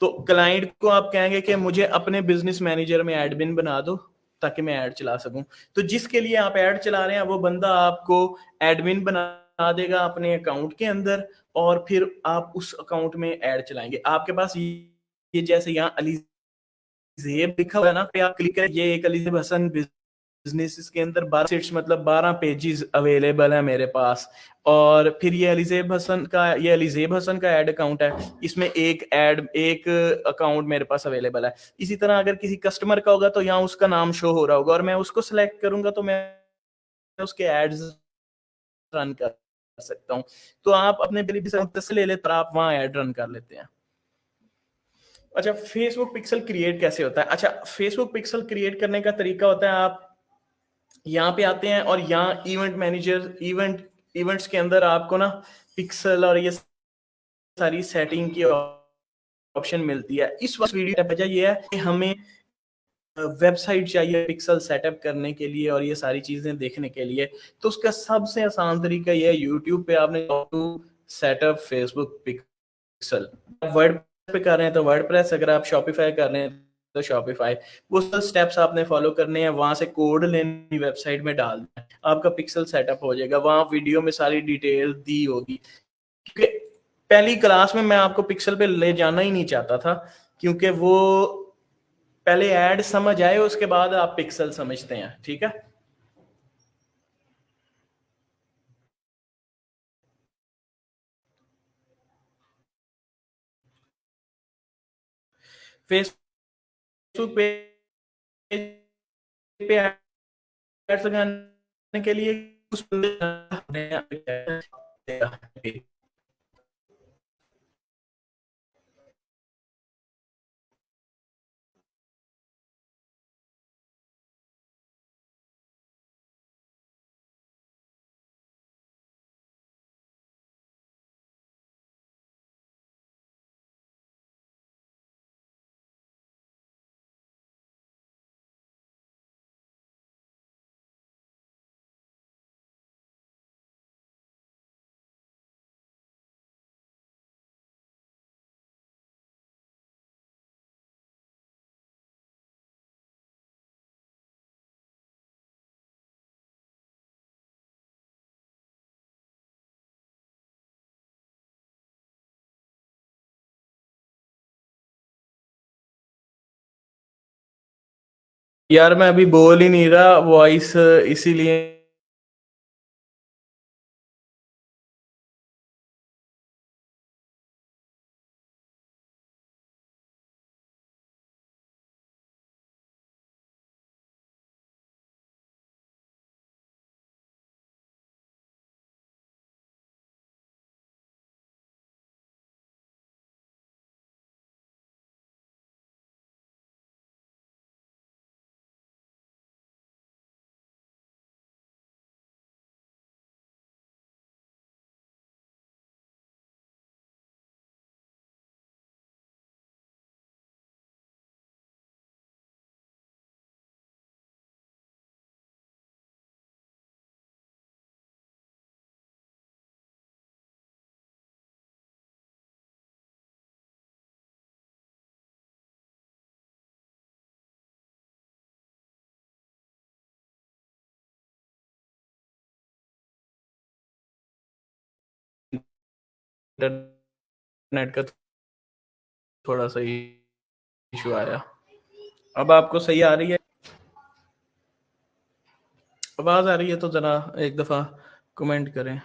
तो क्लाइंट को आप कहेंगे कि मुझे अपने बिजनेस मैनेजर में एडमिन बना दो। ताकि मैं ऐड चला सकूं। तो जिसके लिए आप ऐड चला रहे हैं वो बंदा आपको एडमिन बना देगा अपने अकाउंट के अंदर, और फिर आप उस अकाउंट में ऐड चलाएंगे। आपके पास ये जैसे यहाँ अलीजेब लिखा हुआ है ना, पे आप क्लिक करें, ये एक अलीजेब हसन बिजनेस के अंदर 12 सीट्स मतलब 12 पेजेस अवेलेबल है मेरे पास। और फिर ये अलीजेब हसन का ऐड अकाउंट है, इसमें एक अकाउंट मेरे पास अवेलेबल है। इसी तरह अगर किसी कस्टमर का होगा तो यहाँ उसका नाम शो हो रहा होगा, और मैं उसको सिलेक्ट करूंगा तो मैं उसके एड्स रन कर सकता हूँ। तो आप अपने बिलीफ से ले लेते हैं, आप वहां ऐड रन कर लेते हैं। अच्छा, फेसबुक पिक्सल क्रिएट कैसे होता है? अच्छा, फेसबुक पिक्सल क्रिएट करने का तरीका होता है, आप यहाँ पे आते हैं और यहाँ इवेंट मैनेजर, इवेंट्स के अंदर आपको ना पिक्सल और ये सारी सेटिंग की ऑप्शन मिलती है। इस वक्त वीडियो की वजह ये है कि हमें वेबसाइट चाहिए पिक्सल सेटअप करने के लिए और ये सारी चीजें देखने के लिए। तो उसका सबसे आसान तरीका ये है, यूट्यूब पे आपने to setup Facebook pixel, word पे कर रहे हैं तो वर्डप्रेस, अगर आप शॉपिफाई कर रहे हैं तो शॉपिफाई, वो सब स्टेप्स आपने फॉलो करने हैं। वहां से कोड लेनी, वेबसाइट में डाल दें, आपका पिक्सल सेटअप हो जाएगा। वहां वीडियो में सारी डिटेल दी होगी, क्योंकि पहली क्लास में मैं आपको पिक्सल पे ले जाना ही नहीं चाहता था, क्योंकि वो पहले ऐड समझ आए उसके बाद आप पिक्सल समझते हैं। ठीक है, फेसबुक पे ऐड लगाने के लिए उस यार मैं अभी बोल ही नहीं रहा वॉइस, इसीलिए इंटरनेट का थोड़ा सा इशू आया। अब आपको सही आ रही है, आवाज आ रही है? तो जरा एक दफा कमेंट करें।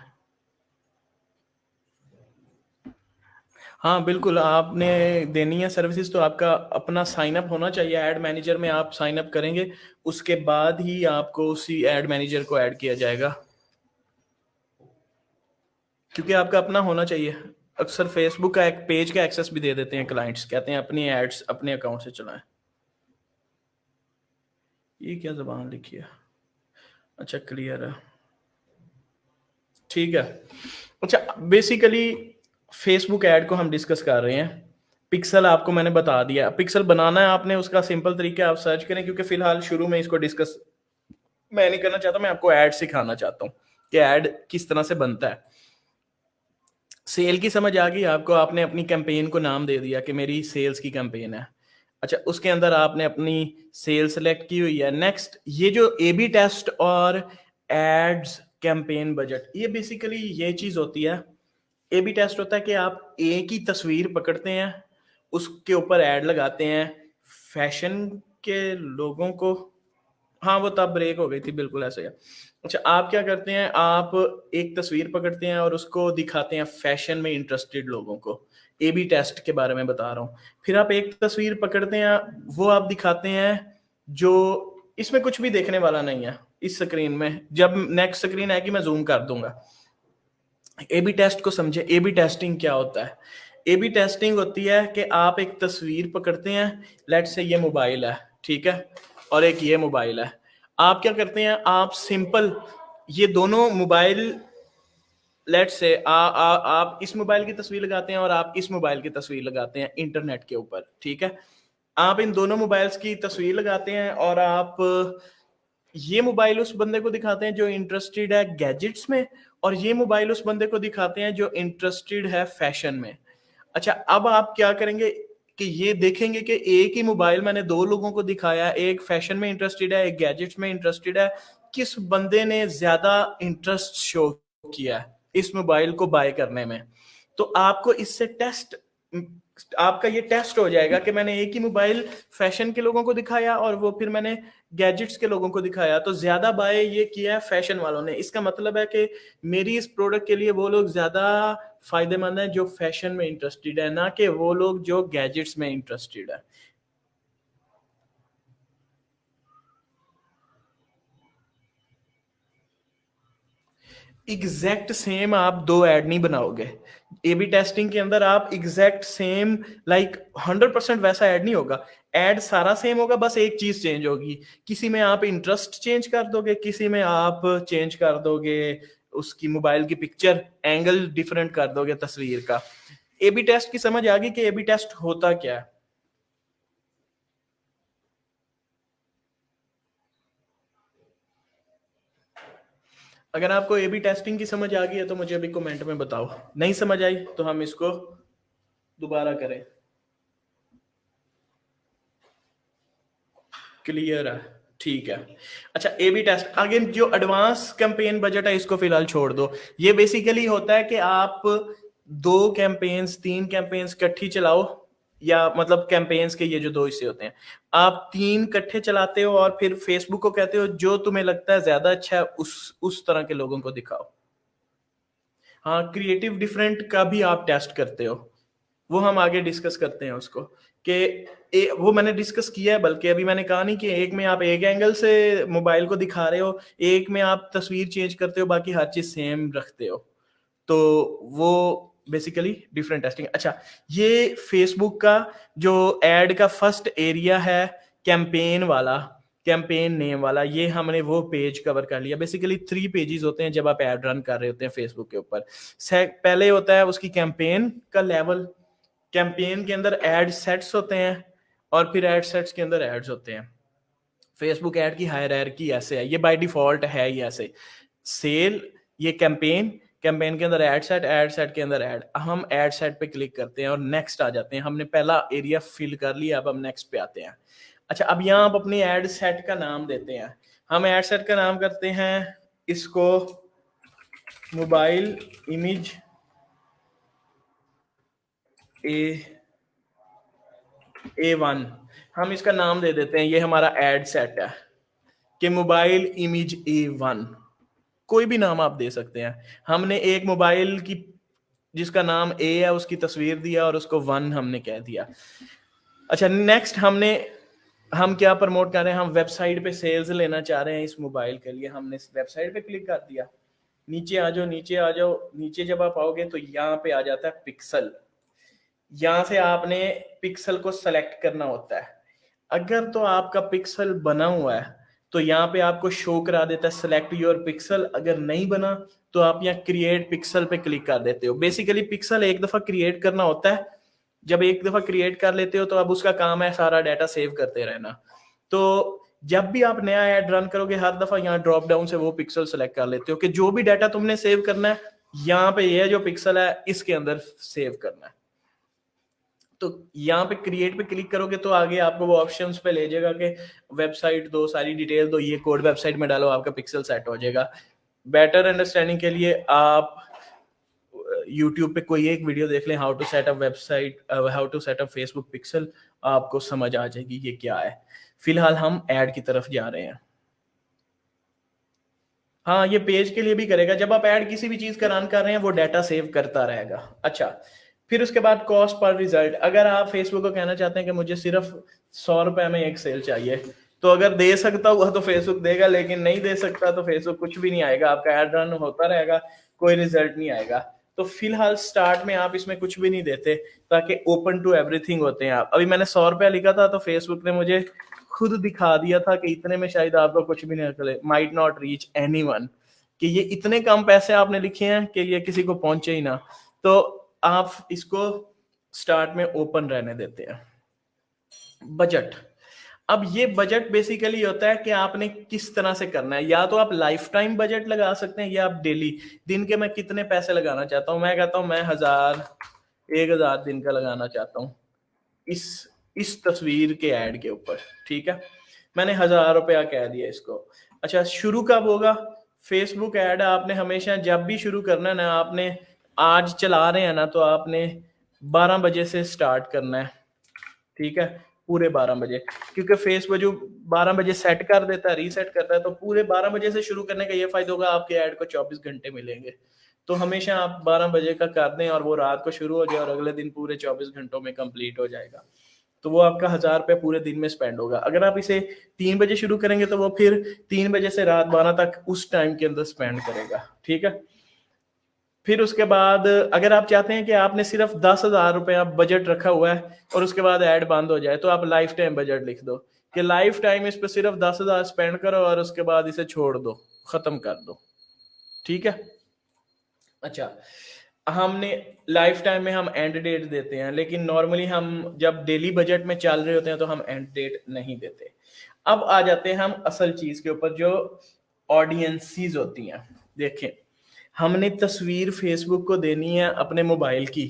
हाँ बिल्कुल, आपने देनी है सर्विसेज तो आपका अपना साइन अप होना चाहिए। ऐड मैनेजर में आप साइन अप करेंगे, उसके बाद ही आपको उसी ऐड मैनेजर को ऐड किया जाएगा, क्योंकि आपका अपना होना चाहिए। अक्सर फेसबुक का एक पेज का एक्सेस भी दे देते हैं क्लाइंट्स, कहते हैं अपनी एड्स अपने अकाउंट से चलाएं। ये क्या जबान लिखी है? अच्छा, क्लियर है, ठीक है। अच्छा, बेसिकली फेसबुक ऐड को हम डिस्कस कर रहे हैं। पिक्सल आपको मैंने बता दिया, पिक्सल बनाना है आपने, उसका सिंपल तरीका आप सर्च करें, क्योंकि फिलहाल शुरू में इसको डिस्कस मैं नहीं करना चाहता, मैं आपको ऐड सिखाना चाहता हूँ कि ऐड किस तरह से बनता है। सेल की समझ आ गई आपको, आपने अपनी कैंपेन को नाम दे दिया कि मेरी सेल्स की कैंपेन है। अच्छा, उसके अंदर आपने अपनी सेल सेलेक्ट की हुई है। नेक्स्ट, ये जो ए बी टेस्ट और एड्स कैंपेन बजट, ये बेसिकली ये चीज होती है। ए बी टेस्ट होता है कि आप एक ही तस्वीर पकड़ते हैं, उसके ऊपर ऐड लगाते हैं फैशन के लोगों को। हाँ, वो तब ब्रेक हो गई थी, बिल्कुल ऐसे ही है। अच्छा, आप क्या करते हैं, आप एक तस्वीर पकड़ते हैं और उसको दिखाते हैं फैशन में इंटरेस्टेड लोगों को। ए बी टेस्ट के बारे में बता रहा हूँ। फिर आप एक तस्वीर पकड़ते हैं, वो आप दिखाते हैं जो इसमें कुछ भी देखने वाला नहीं है इस स्क्रीन में। जब नेक्स्ट स्क्रीन आएगी मैं जूम कर दूंगा। ए बी टेस्ट को समझे। ए बी टेस्टिंग क्या होता है? ए बी टेस्टिंग होती है कि आप एक तस्वीर पकड़ते हैं, लेट से ये मोबाइल है, ठीक है, और एक ये मोबाइल है। आप क्या करते हैं, आप सिंपल ये दोनों मोबाइल, लेट से आप इस मोबाइल की तस्वीर लगाते हैं और आप इस मोबाइल की तस्वीर लगाते हैं इंटरनेट के ऊपर, ठीक है। आप इन दोनों मोबाइल्स की तस्वीर लगाते हैं और आप ये मोबाइल उस बंदे को दिखाते हैं जो इंटरेस्टेड है गैजेट्स में, और ये मोबाइल उस बंदे को दिखाते हैं जो इंटरेस्टेड है फैशन में। अच्छा, अब आप क्या करेंगे कि ये देखेंगे कि एक ही मोबाइल मैंने दो लोगों को दिखाया, एक फैशन में इंटरेस्टेड है, एक गैजेट्स में इंटरेस्टेड है। किस बंदे ने ज्यादा इंटरेस्ट शो किया है इस मोबाइल को बाय करने में? तो आपको इससे टेस्ट, आपका ये टेस्ट हो जाएगा कि मैंने एक ही मोबाइल फैशन के लोगों को दिखाया और वो फिर मैंने गैजेट्स के लोगों को दिखाया, तो ज्यादा बाय ये किया है फैशन वालों ने। इसका मतलब है कि मेरी इस प्रोडक्ट के लिए वो लोग ज्यादा फायदेमंद है जो फैशन में इंटरेस्टेड है, ना कि वो लोग जो गैजेट्स में इंटरेस्टेड है। एग्जैक्ट सेम आप दो ऐड नहीं बनाओगे। ए बी टेस्टिंग के अंदर आप एग्जैक्ट सेम, लाइक 100% वैसा ऐड नहीं होगा। ऐड सारा सेम होगा, बस एक चीज चेंज होगी। किसी में आप इंटरेस्ट चेंज कर दोगे, किसी में आप चेंज कर दोगे उसकी मोबाइल की पिक्चर, एंगल डिफरेंट कर दोगे तस्वीर का। ए बी टेस्ट की समझ आ गई कि ए बी टेस्ट होता क्या है? अगर आपको ए बी टेस्टिंग की समझ आ गई है तो मुझे अभी कमेंट में बताओ। नहीं समझ आई तो हम इसको दोबारा करें। क्लियर है, ठीक है। अच्छा, ए बी टेस्ट अगेन, जो एडवांस कैंपेन बजट है इसको फिलहाल छोड़ दो। ये बेसिकली होता है कि आप दो कैंपेन्स, तीन कैंपेन्स इकट्ठी चलाओ, या मतलब कैंपेन्स के ये जो दो हिस्से होते हैं, आप तीन इकट्ठे चलाते हो और फिर फेसबुक को कहते हो जो तुम्हें लगता है ज्यादा अच्छा है उस तरह के लोगों को दिखाओ। हाँ, क्रिएटिव डिफरेंट का भी आप टेस्ट करते हो, वो हम आगे डिस्कस करते हैं उसको, कि वो मैंने डिस्कस किया है। बल्कि अभी मैंने कहा नहीं कि एक में आप एक एंगल से मोबाइल को दिखा रहे हो, एक में आप तस्वीर चेंज करते हो, बाकी हर चीज सेम रखते हो। तो वो बेसिकली डिफरेंट टेस्टिंग। अच्छा, ये फेसबुक का जो एड का फर्स्ट एरिया है, कैंपेन वाला, कैंपेन नेम वाला, ये हमने वो पेज कवर कर लिया। बेसिकली 3 पेजेस होते हैं जब आप एड रन कर रहे होते हैं फेसबुक के ऊपर। पहले होता है उसकी कैंपेन का लेवल, कैंपेन के अंदर एड सेट्स होते हैं, और फिर एड सेट्स के अंदर एड्स होते हैं। फेसबुक ऐड की हायरार्की ऐसे है, ये बाय डिफॉल्ट है ही ऐसे। सेल, ये कैंपेन, कैंपेन के अंदर एड सेट के अंदर एड। हम एड सेट पे क्लिक करते हैं और नेक्स्ट आ जाते हैं। हमने पहला एरिया फिल कर लिया, अब हम नेक्स्ट पे आते हैं। अच्छा, अब यहाँ आप अपनी एड सेट का नाम देते हैं। हम एड सेट का नाम करते हैं इसको मोबाइल इमेज A1। हम इसका नाम दे देते हैं, ये हमारा एड सेट है कि मोबाइल इमेज A1। कोई भी नाम आप दे सकते हैं। हमने एक मोबाइल की जिसका नाम A है उसकी तस्वीर दिया और उसको 1 हमने कह दिया। अच्छा, नेक्स्ट हम क्या प्रमोट कर रहे हैं, हम वेबसाइट पे सेल्स लेना चाह रहे हैं इस मोबाइल के लिए। हमने इस वेबसाइट पे क्लिक कर दिया। नीचे आ जाओ, नीचे आ जाओ। नीचे जब आप आओगे तो यहाँ पे आ जाता है पिक्सल। यहाँ से आपने पिक्सल को सेलेक्ट करना होता है। अगर तो आपका पिक्सल बना हुआ है तो यहाँ पे आपको शो करा देता है सेलेक्ट योर पिक्सल। अगर नहीं बना तो आप यहाँ क्रिएट पिक्सल पे क्लिक कर देते हो। बेसिकली पिक्सल एक दफा क्रिएट करना होता है। जब एक दफा क्रिएट कर लेते हो तो अब उसका काम है सारा डाटा सेव करते रहना। तो जब भी आप नया ऐड रन करोगे हर दफा यहाँ ड्रॉप डाउन से वो पिक्सल सेलेक्ट कर लेते हो कि जो भी डाटा तुमने सेव करना है यहाँ पे ये जो पिक्सल है इसके अंदर सेव करना है। तो यहाँ पे क्रिएट पे क्लिक करोगे तो आगे आपको वो ऑप्शंस पे ले जाएगा कि वेबसाइट दो, सारी डिटेल दो, ये कोड वेबसाइट में डालो, आपका पिक्सल सेट हो जाएगा। बेटर अंडरस्टैंडिंग के लिए आप यूट्यूब पे कोई एक वीडियो देख लें, how to set up website, how to set up Facebook pixel, आपको समझ आ जाएगी ये क्या है। फिलहाल हम ऐड की तरफ जा रहे हैं। हाँ, ये पेज के लिए भी करेगा, जब आप ऐड किसी भी चीज का रन कर रहे हैं वो डाटा सेव करता रहेगा। अच्छा, फिर उसके बाद कॉस्ट पर रिजल्ट। अगर आप फेसबुक को कहना चाहते हैं कि मुझे सिर्फ 100 रुपए में एक सेल चाहिए, तो अगर दे सकता हुआ तो फेसबुक देगा, लेकिन नहीं दे सकता तो फेसबुक कुछ भी नहीं आएगा, आपका ऐड रन होता रहेगा, कोई रिजल्ट नहीं आएगा। तो फिलहाल स्टार्ट में आप इसमें कुछ भी नहीं देते, ताकि ओपन टू एवरीथिंग होते हैं आप। अभी मैंने 100 रुपया लिखा था तो फेसबुक ने मुझे खुद दिखा दिया था कि इतने में शायद आपको कुछ भी नहीं निकले, माइट नॉट रीच एनीवन, कि ये इतने कम पैसे आपने लिखे हैं कि ये किसी को पहुंचे ही ना। तो आप इसको स्टार्ट में ओपन रहने देते हैं। बजट। अब ये बजट बेसिकली होता है कि आपने किस तरह से करना है। या तो आप लाइफ टाइम बजट लगा सकते हैं, या आप डेली, दिन के मैं कितने पैसे लगाना चाहता हूँ, मैं कहता हूँ मैं 1000 दिन का लगाना चाहता हूँ इस इस तस्वीर के ऐड के ऊपर। ठीक है, मैंने 1000 रुपया कह दिया इसको। अच्छा, शुरू कब होगा फेसबुक ऐड? आपने हमेशा जब भी शुरू करना है ना, आपने आज चला रहे हैं ना, तो आपने 12 बजे से स्टार्ट करना है। ठीक है, पूरे 12 बजे, क्योंकि फेसबुक जो 12 बजे सेट कर देता है, रीसेट करता है, तो पूरे 12 बजे से शुरू करने का ये फायदा होगा, आपके ऐड को 24 घंटे मिलेंगे। तो हमेशा आप 12 बजे का कर दें और वो रात को शुरू हो जाए और अगले दिन पूरे 24 घंटों में कंप्लीट हो जाएगा। तो वो आपका 1000 रुपया पूरे दिन में स्पेंड होगा। अगर आप इसे 3 बजे शुरू करेंगे तो वो फिर 3 बजे से रात 12 तक उस टाइम के अंदर स्पेंड करेगा। ठीक है, फिर उसके बाद अगर आप चाहते हैं कि आपने सिर्फ 10,000 रुपया बजट रखा हुआ है और उसके बाद ऐड बंद हो जाए, तो आप लाइफ टाइम बजट लिख दो कि लाइफ टाइम इस पे सिर्फ 10,000 स्पेंड करो और उसके बाद इसे छोड़ दो, खत्म कर दो। ठीक है। अच्छा, हमने लाइफ टाइम में हम एंड डेट देते हैं, लेकिन नॉर्मली हम जब डेली बजट में चल रहे होते हैं तो हम एंड डेट नहीं देते। अब आ जाते हैं हम असल चीज के ऊपर, जो ऑडियंसेस होती हैं। देखें, हमने तस्वीर फेसबुक को देनी है अपने मोबाइल की,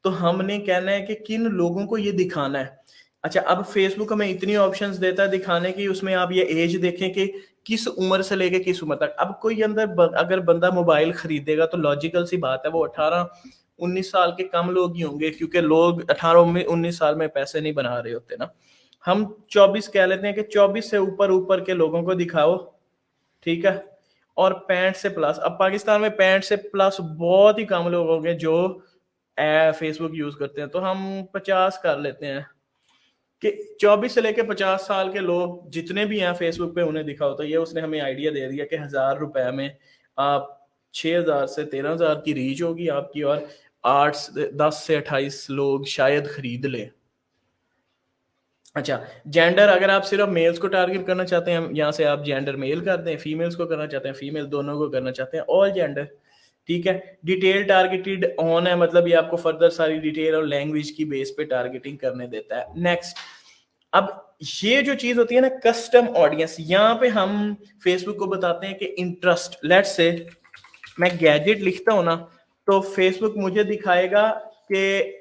तो हमने कहना है कि किन लोगों को ये दिखाना है। अच्छा, अब फेसबुक हमें इतनी ऑप्शंस देता है दिखाने की, उसमें आप ये एज देखें कि किस उम्र से लेके किस उम्र तक। अब कोई अगर बंदा मोबाइल खरीदेगा तो लॉजिकल सी बात है वो 18-19 साल के कम लोग ही होंगे, क्योंकि लोग 18-19 साल में पैसे नहीं बना रहे होते ना। हम 24 कह लेते हैं कि 24 से ऊपर ऊपर के लोगों को दिखाओ। ठीक है, और 65 से प्लस। अब पाकिस्तान में 65 से प्लस बहुत ही कम लोग होंगे जो फेसबुक यूज करते हैं, तो हम 50 कर लेते हैं कि 24 से लेके 50 साल के लोग जितने भी हैं फेसबुक पे उन्हें दिखाओ। तो ये उसने हमें आइडिया दे दिया कि 1000 रुपए में आप 6000 से 13000 की रीच होगी आपकी, और 10 से 28 लोग शायद खरीद लें। अच्छा, जेंडर, अगर आप सिर्फ मेल्स को टारगेट करना चाहते हैं, यहाँ से आप जेंडर मेल कर दें, फीमेल्स को करना चाहते हैं फीमेल, दोनों को करना चाहते हैं ऑल जेंडर। ठीक है, डिटेल टारगेटेड ऑन है, मतलब ये आपको फर्दर सारी डिटेल और लैंग्वेज की बेस पे टारगेटिंग करने देता है। नेक्स्ट, अब ये जो चीज होती है ना कस्टम ऑडियंस, यहाँ पे हम फेसबुक को बताते हैं कि इंटरेस्ट। लेट्स से मैं गैजेट लिखता हूं ना, तो फेसबुक मुझे दिखाएगा कि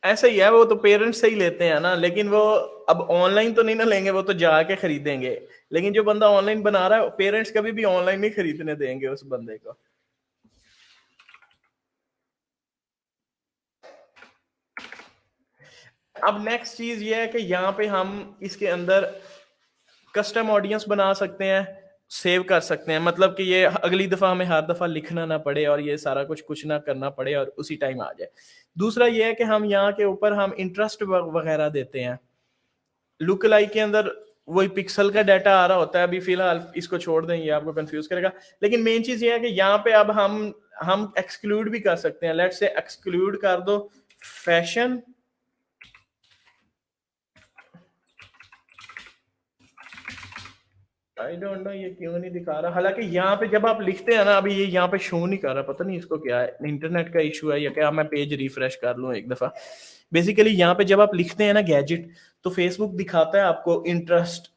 ऐसा ही है, वो तो पेरेंट्स से ही लेते हैं ना, लेकिन वो अब ऑनलाइन तो नहीं ना लेंगे, वो तो जाके खरीदेंगे। लेकिन जो बंदा ऑनलाइन बना रहा है, पेरेंट्स कभी भी ऑनलाइन नहीं खरीदने देंगे उस बंदे को। अब नेक्स्ट चीज ये है कि यहाँ पे हम इसके अंदर कस्टम ऑडियंस बना सकते हैं, सेव कर सकते हैं, मतलब कि ये अगली दफा हमें हर दफा लिखना ना पड़े और ये सारा कुछ ना करना पड़े और उसी टाइम आ जाए। दूसरा ये है कि हम यहाँ के ऊपर हम इंटरेस्ट वगैरह देते हैं। लुक लाइक के अंदर वही पिक्सल का डाटा आ रहा होता है। अभी फिलहाल इसको छोड़ दें, ये आपको कंफ्यूज करेगा। लेकिन मेन चीज ये है कि यहाँ पे अब हम एक्सक्लूड भी कर सकते हैं। लेट्स से एक्सक्लूड कर दो फैशन, आई डोंट नो ये क्यों नहीं दिखा रहा। हालांकि यहाँ पे जब आप लिखते हैं ना, अभी ये यहाँ पे शो नहीं कर रहा, पता नहीं इसको क्या है, इंटरनेट का इशू है या क्या। मैं पेज रिफ्रेश कर लूँ एक दफा। बेसिकली यहाँ पे जब आप लिखते हैं ना गैजेट, तो फेसबुक दिखाता है आपको इंटरेस्ट,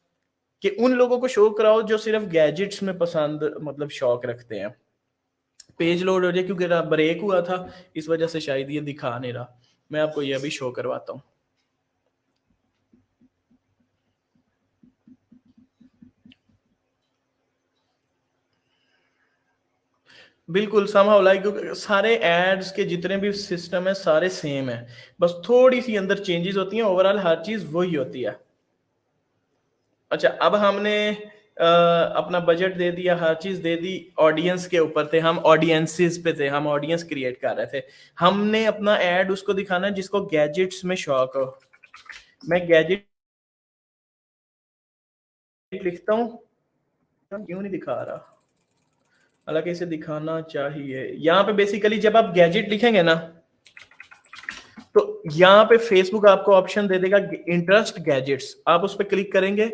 कि उन लोगों को शो कराओ जो सिर्फ गैजेट्स में पसंद, मतलब शौक रखते हैं। पेज लोड हो जाए, क्योंकि ब्रेक हुआ था इस वजह से शायद ये दिखा नहीं रहा। मैं आपको ये अभी शो करवाता हूँ। बिल्कुल समहाउ लाइक सारे एड्स के जितने भी सिस्टम है सारे सेम है, बस थोड़ी सी अंदर चेंजेस होती हैं, ओवरऑल हर चीज वही होती है। अच्छा, अब हमने अपना बजट दे दिया, हर चीज दे दी, ऑडियंस के ऊपर थे हम, ऑडियंसेस पे थे हम, ऑडियंस क्रिएट कर रहे थे। हमने अपना एड उसको दिखाना है जिसको गैजेट्स में शौक हो। मैं गैजेट लिखता हूँ, क्यों नहीं दिखा रहा, हालांकि इसे दिखाना चाहिए। यहाँ पे बेसिकली जब आप गैजेट लिखेंगे ना, तो यहाँ पे फेसबुक आपको ऑप्शन दे देगा इंटरेस्ट गैजेट्स, आप उस पर क्लिक करेंगे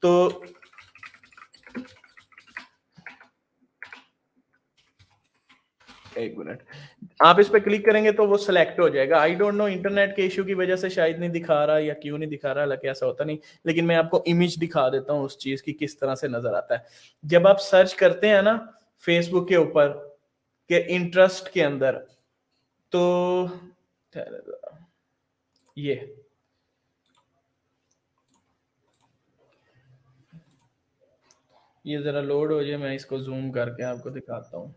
तो एक मिनट, आप इस पे क्लिक करेंगे तो वो सिलेक्ट हो जाएगा। आई डोंट नो, इंटरनेट के इशू की वजह से शायद नहीं दिखा रहा या क्यों नहीं दिखा रहा, हालांकि ऐसा होता नहीं, लेकिन मैं आपको इमेज दिखा देता हूँ उस चीज की किस तरह से नजर आता है। जब आप सर्च करते हैं ना फेसबुक के ऊपर के इंटरेस्ट के अंदर, तो ये जरा लोड हो जाए, मैं इसको जूम करके आपको दिखाता हूँ।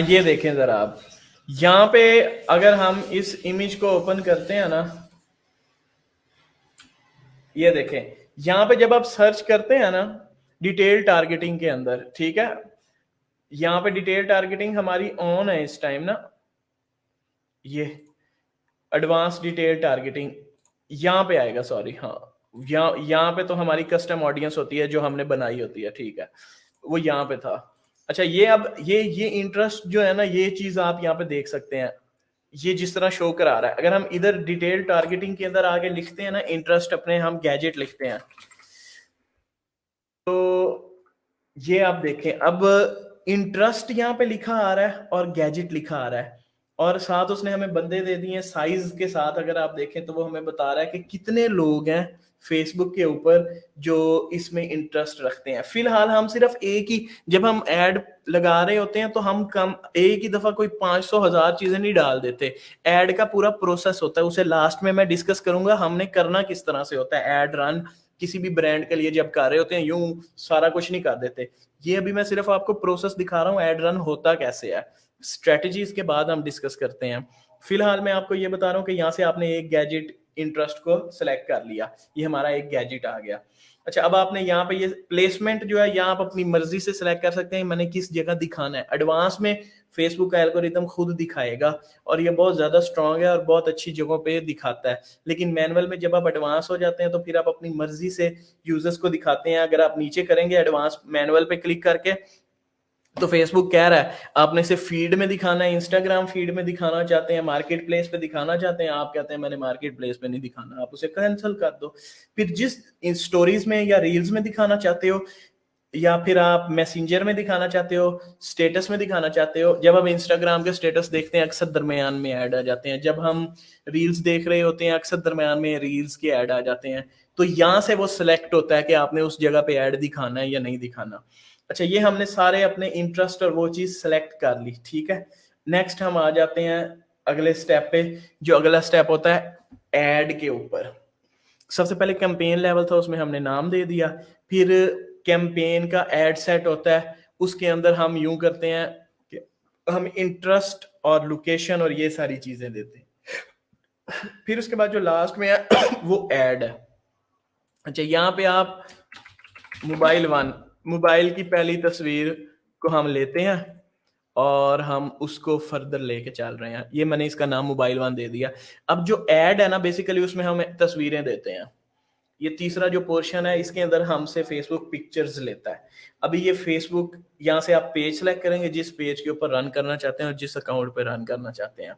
ये देखें जरा आप, यहाँ पे अगर हम इस इमेज को ओपन करते हैं ना, ये देखें, यहाँ पे जब आप सर्च करते हैं ना डिटेल टारगेटिंग के अंदर, ठीक है, यहाँ पे डिटेल टारगेटिंग हमारी ऑन है इस टाइम ना, ये एडवांस डिटेल टारगेटिंग यहाँ पे आएगा, सॉरी, हाँ, यहाँ पे तो हमारी कस्टम ऑडियंस होती है जो हमने बनाई होती है, ठीक है, वो यहाँ पे था। अच्छा, ये अब ये इंटरेस्ट जो है ना, ये चीज आप यहाँ पे देख सकते हैं, ये जिस तरह शो करा रहा है। अगर हम इधर डिटेल टारगेटिंग के अंदर आगे लिखते हैं ना इंटरेस्ट, अपने हम गैजेट लिखते हैं, तो ये आप देखें, अब इंटरेस्ट यहाँ पे लिखा आ रहा है और गैजेट लिखा आ रहा है, और साथ उसने हमें बंदे दे दिए साइज के साथ। अगर आप देखें तो वो हमें बता रहा है कि कितने लोग हैं फेसबुक के ऊपर जो इसमें इंटरेस्ट रखते हैं। फिलहाल हम सिर्फ एक ही, जब हम ऐड लगा रहे होते हैं तो हम कम एक ही दफा कोई 500,000 चीजें नहीं डाल देते। ऐड का पूरा प्रोसेस होता है, उसे लास्ट में मैं डिस्कस करूंगा हमने करना किस तरह से होता है। ऐड रन किसी भी ब्रांड के लिए जब कर रहे होते हैं, यूं सारा कुछ नहीं कर देते। ये अभी मैं सिर्फ आपको प्रोसेस दिखा रहा हूँ ऐड रन होता कैसे है, स्ट्रेटेजी इसके बाद हम डिस्कस करते हैं। फिलहाल मैं आपको ये बता रहा हूँ कि यहाँ से आपने एक गैजेट इंटरेस्ट को सिलेक्ट कर लिया, ये हमारा एक गैजेट आ गया। अच्छा, अब आपने यहाँ पे ये प्लेसमेंट जो है, यहाँ आप अपनी मर्जी से सिलेक्ट कर सकते हैं मैंने किस जगह दिखाना है। एडवांस में फेसबुक का एल्गोरिदम खुद दिखाएगा और ये बहुत ज्यादा स्ट्रांग है और बहुत अच्छी जगहों पे दिखाता है, लेकिन मैनुअल में जब आप एडवांस हो जाते हैं तो फिर आप अपनी मर्जी से यूजर्स को दिखाते हैं। अगर आप नीचे करेंगे एडवांस मैनुअल पे क्लिक करके, तो फेसबुक कह रहा है आपने इसे फीड में दिखाना है, इंस्टाग्राम फीड में दिखाना चाहते हैं, मार्केट प्लेस पे दिखाना चाहते हैं, आप कहते हैं मैंने मार्केट प्लेस पे नहीं दिखाना, आप उसे कैंसिल कर दो। फिर जिस स्टोरीज में या रील्स में दिखाना चाहते हो, या फिर आप मैसेंजर में दिखाना चाहते हो, स्टेटस में दिखाना चाहते हो। जब हम इंस्टाग्राम के स्टेटस देखते हैं अक्सर दरमियान में ऐड आ जाते हैं, जब हम रील्स देख रहे होते हैं अक्सर दरमियान में रील्स के ऐड आ जाते हैं। तो यहाँ से वो सिलेक्ट होता है कि आपने उस जगह पे ऐड दिखाना है या नहीं दिखाना। अच्छा, ये हमने सारे अपने इंटरेस्ट और वो चीज सेलेक्ट कर ली, ठीक है। नेक्स्ट हम आ जाते हैं अगले स्टेप पे। जो अगला स्टेप होता है ऐड के ऊपर, सबसे पहले कैंपेन लेवल था, उसमें हमने नाम दे दिया। फिर कैंपेन का एड सेट होता है, उसके अंदर हम यूं करते हैं कि हम इंटरेस्ट और लोकेशन और ये सारी चीजें देते हैं। फिर उसके बाद जो लास्ट में है वो ऐड है। अच्छा, यहाँ पे आप मोबाइल की पहली तस्वीर को हम लेते हैं और हम उसको फर्दर लेके चल रहे हैं। ये मैंने इसका नाम मोबाइल वन दे दिया। अब जो ऐड है ना, बेसिकली उसमें हम तस्वीरें देते हैं। ये तीसरा जो पोर्शन है इसके अंदर हमसे फेसबुक पिक्चर्स लेता है। अभी ये फेसबुक, यहाँ से आप पेज सेलेक्ट करेंगे जिस पेज के ऊपर रन करना चाहते हैं और जिस अकाउंट पे रन करना चाहते हैं।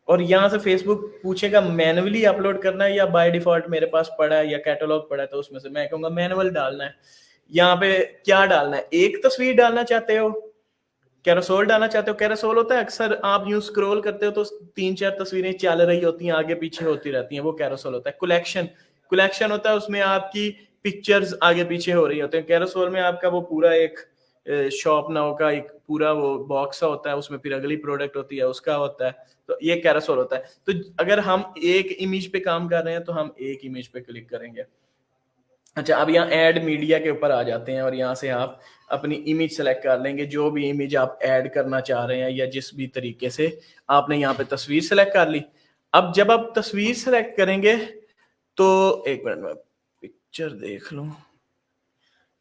और यहाँ से फेसबुक पूछेगा मैनुअली अपलोड करना है या बाय डिफॉल्ट मेरे पास पड़ा है या कैटलॉग पड़ा है, तो उसमें से मैं कहूंगा मैनुअल डालना है। यहाँ पे क्या डालना है, एक तस्वीर डालना चाहते हो, कैरोसोल डालना चाहते हो। कैरोसोल होता है अक्सर आप यूं स्क्रॉल करते हो तो 3-4 तस्वीरें चल रही होती हैं, आगे पीछे होती रहती हैं, वो कैरोसोल होता है। कलेक्शन, कलेक्शन होता है उसमें आपकी पिक्चर्स आगे पीछे हो रही होती हैं। कैरोसोल में आपका वो पूरा एक शॉप नाउ का एक पूरा वो बॉक्स होता है, उसमें फिर अगली प्रोडक्ट होती है उसका होता है, तो ये कैरोसोल होता है। तो अगर हम एक इमेज पे काम कर रहे हैं तो हम एक इमेज पे क्लिक करेंगे। अच्छा, अब यहाँ ऐड मीडिया के ऊपर आ जाते हैं और यहाँ से आप अपनी इमेज सेलेक्ट कर लेंगे, जो भी इमेज आप ऐड करना चाह रहे हैं या जिस भी तरीके से आपने यहाँ पे तस्वीर सेलेक्ट कर ली। अब जब आप तस्वीर सेलेक्ट करेंगे तो एक मिनट में पिक्चर देख लूं,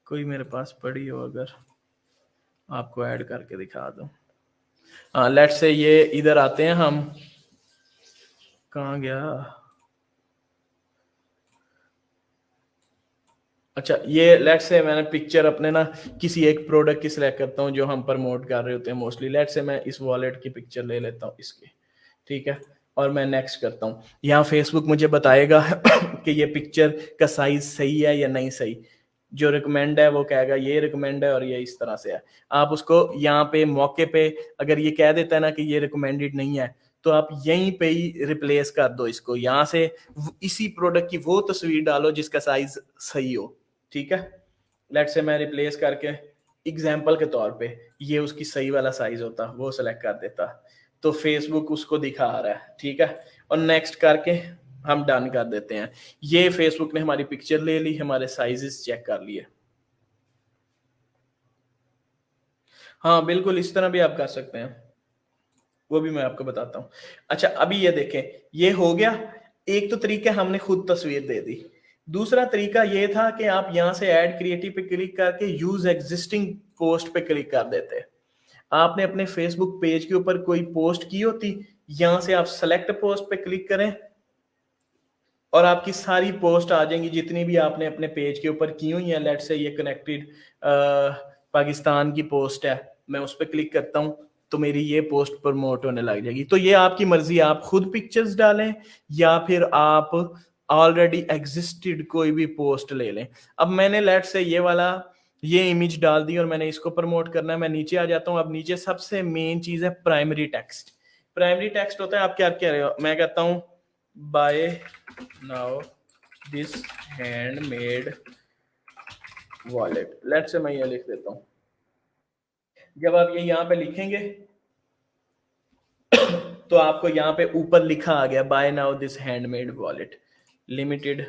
कोई मेरे पास पड़ी हो अगर आपको ऐड करके दिखा दूं। हाँ, लेट्स से ये इधर आते हैं हम, कहाँ गया। अच्छा, ये लेट्स से मैंने पिक्चर अपने ना किसी एक प्रोडक्ट की सिलेक्ट करता हूँ जो हम प्रमोट कर रहे होते हैं मोस्टली। लेट्स से मैं इस वॉलेट की पिक्चर ले लेता हूँ इसकी, ठीक है, और मैं नेक्स्ट करता हूँ। यहाँ फेसबुक मुझे बताएगा कि ये पिक्चर का साइज सही है या नहीं सही। जो रिकमेंड है वो कहेगा ये रिकमेंड है और ये इस तरह से है। आप उसको यहाँ पे मौके पे अगर ये कह देता है ना कि ये रिकमेंडेड नहीं है, तो आप यहीं पे ही रिप्लेस कर दो इसको। यहाँ से इसी प्रोडक्ट की वो तस्वीर डालो जिसका साइज सही हो, ठीक है। लेट से मैं रिप्लेस करके एग्जाम्पल के तौर पे ये उसकी सही वाला साइज होता वो सेलेक्ट कर देता, तो फेसबुक उसको दिखा रहा है, ठीक है। और नेक्स्ट करके हम डन कर देते हैं। ये फेसबुक ने हमारी पिक्चर ले ली, हमारे साइजेस चेक कर लिए। हाँ बिल्कुल, इस तरह भी आप कर सकते हैं, वो भी मैं आपको बताता हूँ। अच्छा, अभी ये देखें, ये हो गया। एक तो तरीका हमने खुद तस्वीर दे दी। दूसरा तरीका ये था कि आप यहाँ से ऐड क्रिएटिव पे क्लिक करके यूज एग्जिस्टिंग पोस्ट पे क्लिक कर देते। आपने अपने फेसबुक पेज के ऊपर कोई पोस्ट की होती, यहाँ से आप सेलेक्ट पोस्ट पे क्लिक करें और आपकी सारी पोस्ट आ जाएंगी जितनी भी आपने अपने पेज के ऊपर की हुई है। लेट से ये कनेक्टेड पाकिस्तान की पोस्ट है, मैं उस पर क्लिक करता हूँ तो मेरी ये पोस्ट प्रमोट होने लग जाएगी। तो ये आपकी मर्जी, आप खुद पिक्चर्स डालें या फिर आप ऑलरेडी एग्जिस्टेड कोई भी पोस्ट ले लें। अब मैंने लेट से ये वाला ये इमेज डाल दी और मैंने इसको प्रमोट करना है। मैं नीचे आ जाता हूँ। अब नीचे सबसे मेन चीज है प्राइमरी टेक्स्ट। प्राइमरी टेक्स्ट होता है, आप क्या कह रहे हो, मैं कहता हूँ buy now this handmade wallet. Let's say मैं ये लिख देता हूँ। जब आप ये यहाँ पे लिखेंगे तो आपको यहाँ पे ऊपर लिखा आ गया buy now this handmade wallet limited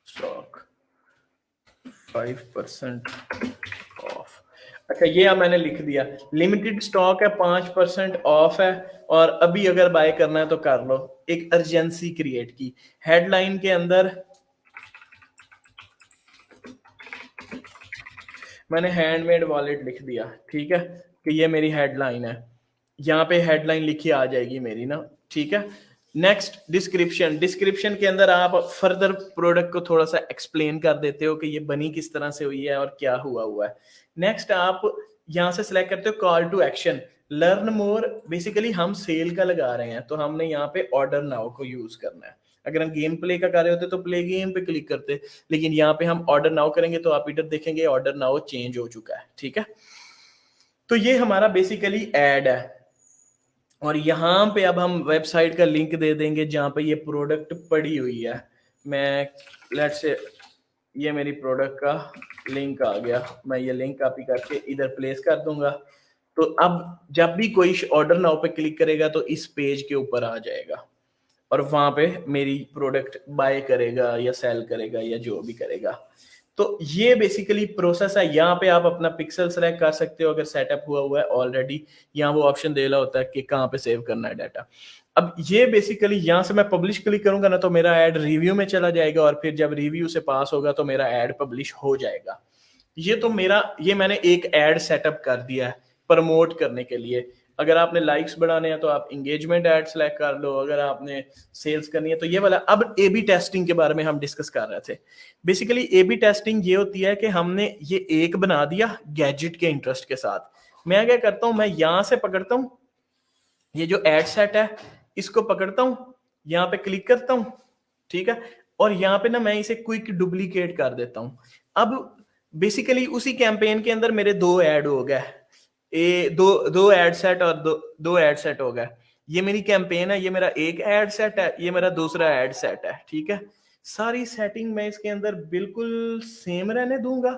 stock 5% off. अच्छा, ये अब मैंने लिख दिया, लिमिटेड स्टॉक है, 5% ऑफ है और अभी अगर बाय करना है तो कर लो। एक अर्जेंसी क्रिएट की, हेडलाइन के अंदर मैंने हैंडमेड वॉलेट लिख दिया, ठीक है, कि ये मेरी हेडलाइन है। यहाँ पे हेडलाइन लिखी आ जाएगी मेरी ना, ठीक है। Next description. डिस्क्रिप्शन के अंदर आप फर्दर प्रोडक्ट को थोड़ा सा एक्सप्लेन कर देते हो कि ये बनी किस तरह से हुई है और क्या हुआ हुआ है। नेक्स्ट आप यहाँ से सिलेक्ट करते हो call to action, learn more. Basically हम सेल का लगा रहे हैं तो हमने यहाँ पे ऑर्डर नाउ को यूज करना है। अगर हम गेम प्ले का कर रहे होते तो प्ले गेम पे क्लिक करते, लेकिन यहाँ पे हम ऑर्डर नाउ करेंगे तो आप इधर देखेंगे ऑर्डर नाउ चेंज हो चुका है, ठीक है। तो ये हमारा बेसिकली एड है और यहाँ पे अब हम वेबसाइट का लिंक दे देंगे जहाँ पे ये प्रोडक्ट पड़ी हुई है। मैं लेट्स से ये मेरी प्रोडक्ट का लिंक आ गया, मैं ये लिंक कॉपी करके इधर प्लेस कर दूंगा। तो अब जब भी कोई ऑर्डर नाउ पे क्लिक करेगा तो इस पेज के ऊपर आ जाएगा और वहां पे मेरी प्रोडक्ट बाय करेगा या सेल करेगा या जो भी करेगा। तो ये बेसिकली प्रोसेस है। यहाँ पे आप अपना पिक्सल सेलेक्ट कर सकते हो अगर सेटअप हुआ हुआ है ऑलरेडी। यहाँ वो ऑप्शन दे रहा होता है कि कहाँ पे सेव करना है डाटा। अब ये बेसिकली यहाँ से मैं पब्लिश क्लिक करूंगा ना तो मेरा ऐड रिव्यू में चला जाएगा और फिर जब रिव्यू से पास होगा तो मेरा ऐड पब्लिश हो जाएगा। ये तो मेरा, ये मैंने एक ऐड सेटअप कर दिया है प्रमोट करने के लिए। अगर आपने लाइक्स बढ़ाने हैं तो आप एंगेजमेंट ऐड सेलेक्ट कर लो, अगर आपने सेल्स करनी है तो ये वाला। अब ए बी टेस्टिंग के बारे में हम डिस्कस कर रहे थे। बेसिकली ए बी टेस्टिंग ये होती है कि हमने ये एक बना दिया गैजेट के इंटरेस्ट के साथ। मैं क्या करता हूं, मैं यहां से पकड़ता हूं, ये जो एड सेट है इसको पकड़ता हूं, यहां पे क्लिक करता हूं, ठीक है, और यहां पे ना मैं इसे क्विक डुप्लीकेट कर देता हूं। अब बेसिकली उसी कैंपेन के अंदर मेरे दो ऐड हो गए, दो ऐड सेट और दो ऐड सेट हो गए। ये मेरी कैंपेन है, ये मेरा एक ऐड सेट है, ये मेरा दूसरा ऐड सेट है, ठीक है। सारी सेटिंग मैं इसके अंदर बिल्कुल सेम रहने दूंगा,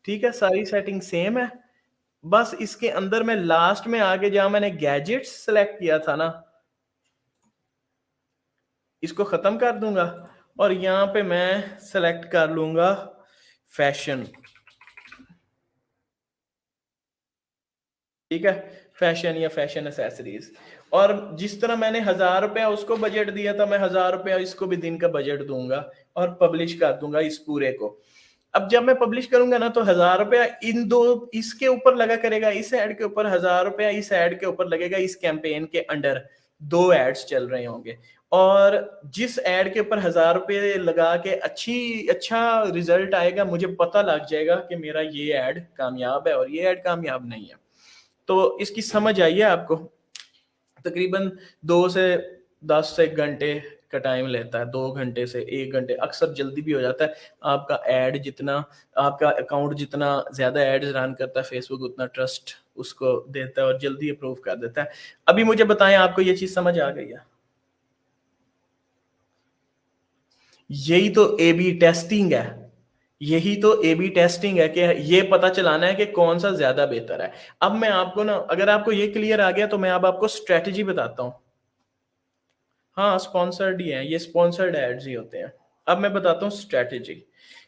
ठीक है, सारी सेटिंग सेम है। बस इसके अंदर मैं लास्ट में आगे जहां मैंने गैजेट्स सेलेक्ट किया था ना, इसको खत्म कर दूंगा और यहां पे मैं सेलेक्ट कर लूंगा फैशन, ठीक है, फैशन या फैशन एसेसरीज। और जिस तरह मैंने 1000 रुपया उसको बजट दिया था, मैं 1000 रुपया इसको भी दिन का बजट दूंगा और पब्लिश कर दूंगा इस पूरे को। अब जब मैं पब्लिश करूंगा ना तो 1000 रुपया इन दो, इसके ऊपर लगा करेगा, इस एड के ऊपर 1000 रुपया इस एड के ऊपर लगेगा। इस कैंपेन के अंडर दो एड्स चल रहे होंगे और जिस एड के ऊपर 1000 रुपये लगा के अच्छा रिजल्ट आएगा, मुझे पता लग जाएगा कि मेरा ये एड कामयाब है और ये एड कामयाब नहीं है। तो इसकी समझ आई है आपको? तकरीबन 2 से 10 से घंटे का टाइम लेता है, 2 घंटे से 1 घंटे, अक्सर जल्दी भी हो जाता है। आपका एड जितना, आपका अकाउंट जितना ज्यादा एड्स रन करता है फेसबुक, उतना ट्रस्ट उसको देता है और जल्दी अप्रूव कर देता है। अभी मुझे बताएं, आपको ये चीज समझ आ गई है? यही तो ए बी टेस्टिंग है, यही तो ए बी टेस्टिंग है कि ये पता चलाना है कि कौन सा ज्यादा बेहतर है। अब मैं आपको ना, अगर आपको ये क्लियर आ गया तो मैं अब आपको स्ट्रेटजी बताता हूं। हाँ, स्पॉन्सर्ड ही है, ये स्पॉन्सर्ड एड्स ही होते हैं। अब मैं बताता हूँ स्ट्रेटजी।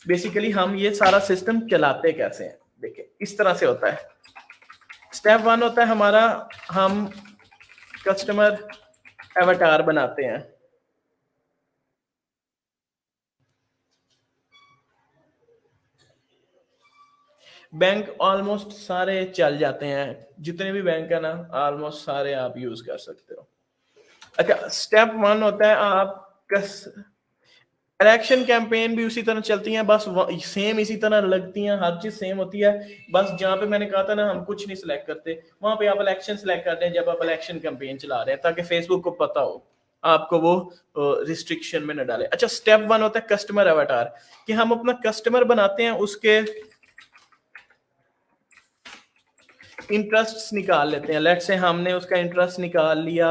बेसिकली हम ये सारा सिस्टम चलाते कैसे हैं, देखिए इस तरह से होता है। स्टेप 1 होता है हमारा, हम कस्टमर एवटार बनाते हैं। बैंक ऑलमोस्ट सारे चल जाते हैं, जितने भी बैंक है ना ऑलमोस्ट सारे आप यूज कर सकते हो। अच्छा, स्टेप 1 होता है आप इलेक्शन कैंपेन भी उसी तरह चलती हैं, बस सेम इसी तरह लगती हैं, हर चीज सेम होती है। बस जहां पे मैंने कहा था ना हम कुछ नहीं सिलेक्ट करते, वहां पे आप इलेक्शन सिलेक्ट करते हैं जब आप इलेक्शन कैंपेन चला रहे हैं, ताकि फेसबुक को पता हो, आपको वो रिस्ट्रिक्शन में न डाले। अच्छा, स्टेप 1 होता है कस्टमर अवतार, कि हम अपना कस्टमर बनाते हैं, उसके इंटरेस्ट निकाल लेते हैं। लेट्स से हमने उसका इंटरेस्ट निकाल लिया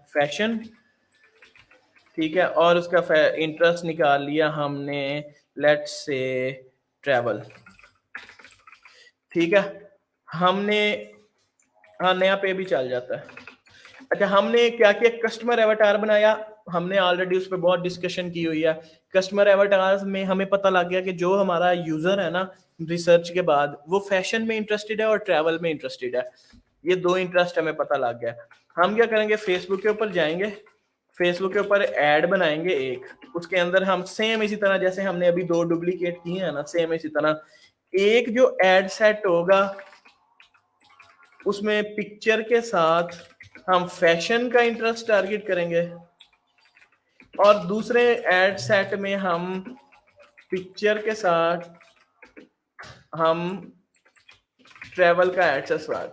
फैशन, ठीक है, और उसका इंटरेस्ट निकाल लिया हमने लेट्स से ट्रैवल, ठीक है। हमने, हाँ नया पे भी चल जाता है। अच्छा, हमने क्या किया, कस्टमर एवटार बनाया। हमने ऑलरेडी उस पर बहुत डिस्कशन की हुई है। कस्टमर एवटार में हमें पता लग गया कि जो हमारा यूजर है ना, रिसर्च के बाद वो फैशन में इंटरेस्टेड है और ट्रैवल में इंटरेस्टेड है। ये दो इंटरेस्ट हमें पता लग गया। हम क्या करेंगे, फेसबुक के ऊपर जाएंगे, फेसबुक के ऊपर ऐड बनाएंगे एक, उसके अंदर हम सेम इसी तरह जैसे हमने अभी दो डुप्लीकेट किए हैं ना, सेम इसी तरह एक जो एड सेट होगा उसमें पिक्चर के साथ हम फैशन का इंटरेस्ट टारगेट करेंगे और दूसरे एड सेट में हम पिक्चर के साथ हम ट्रेवल का एड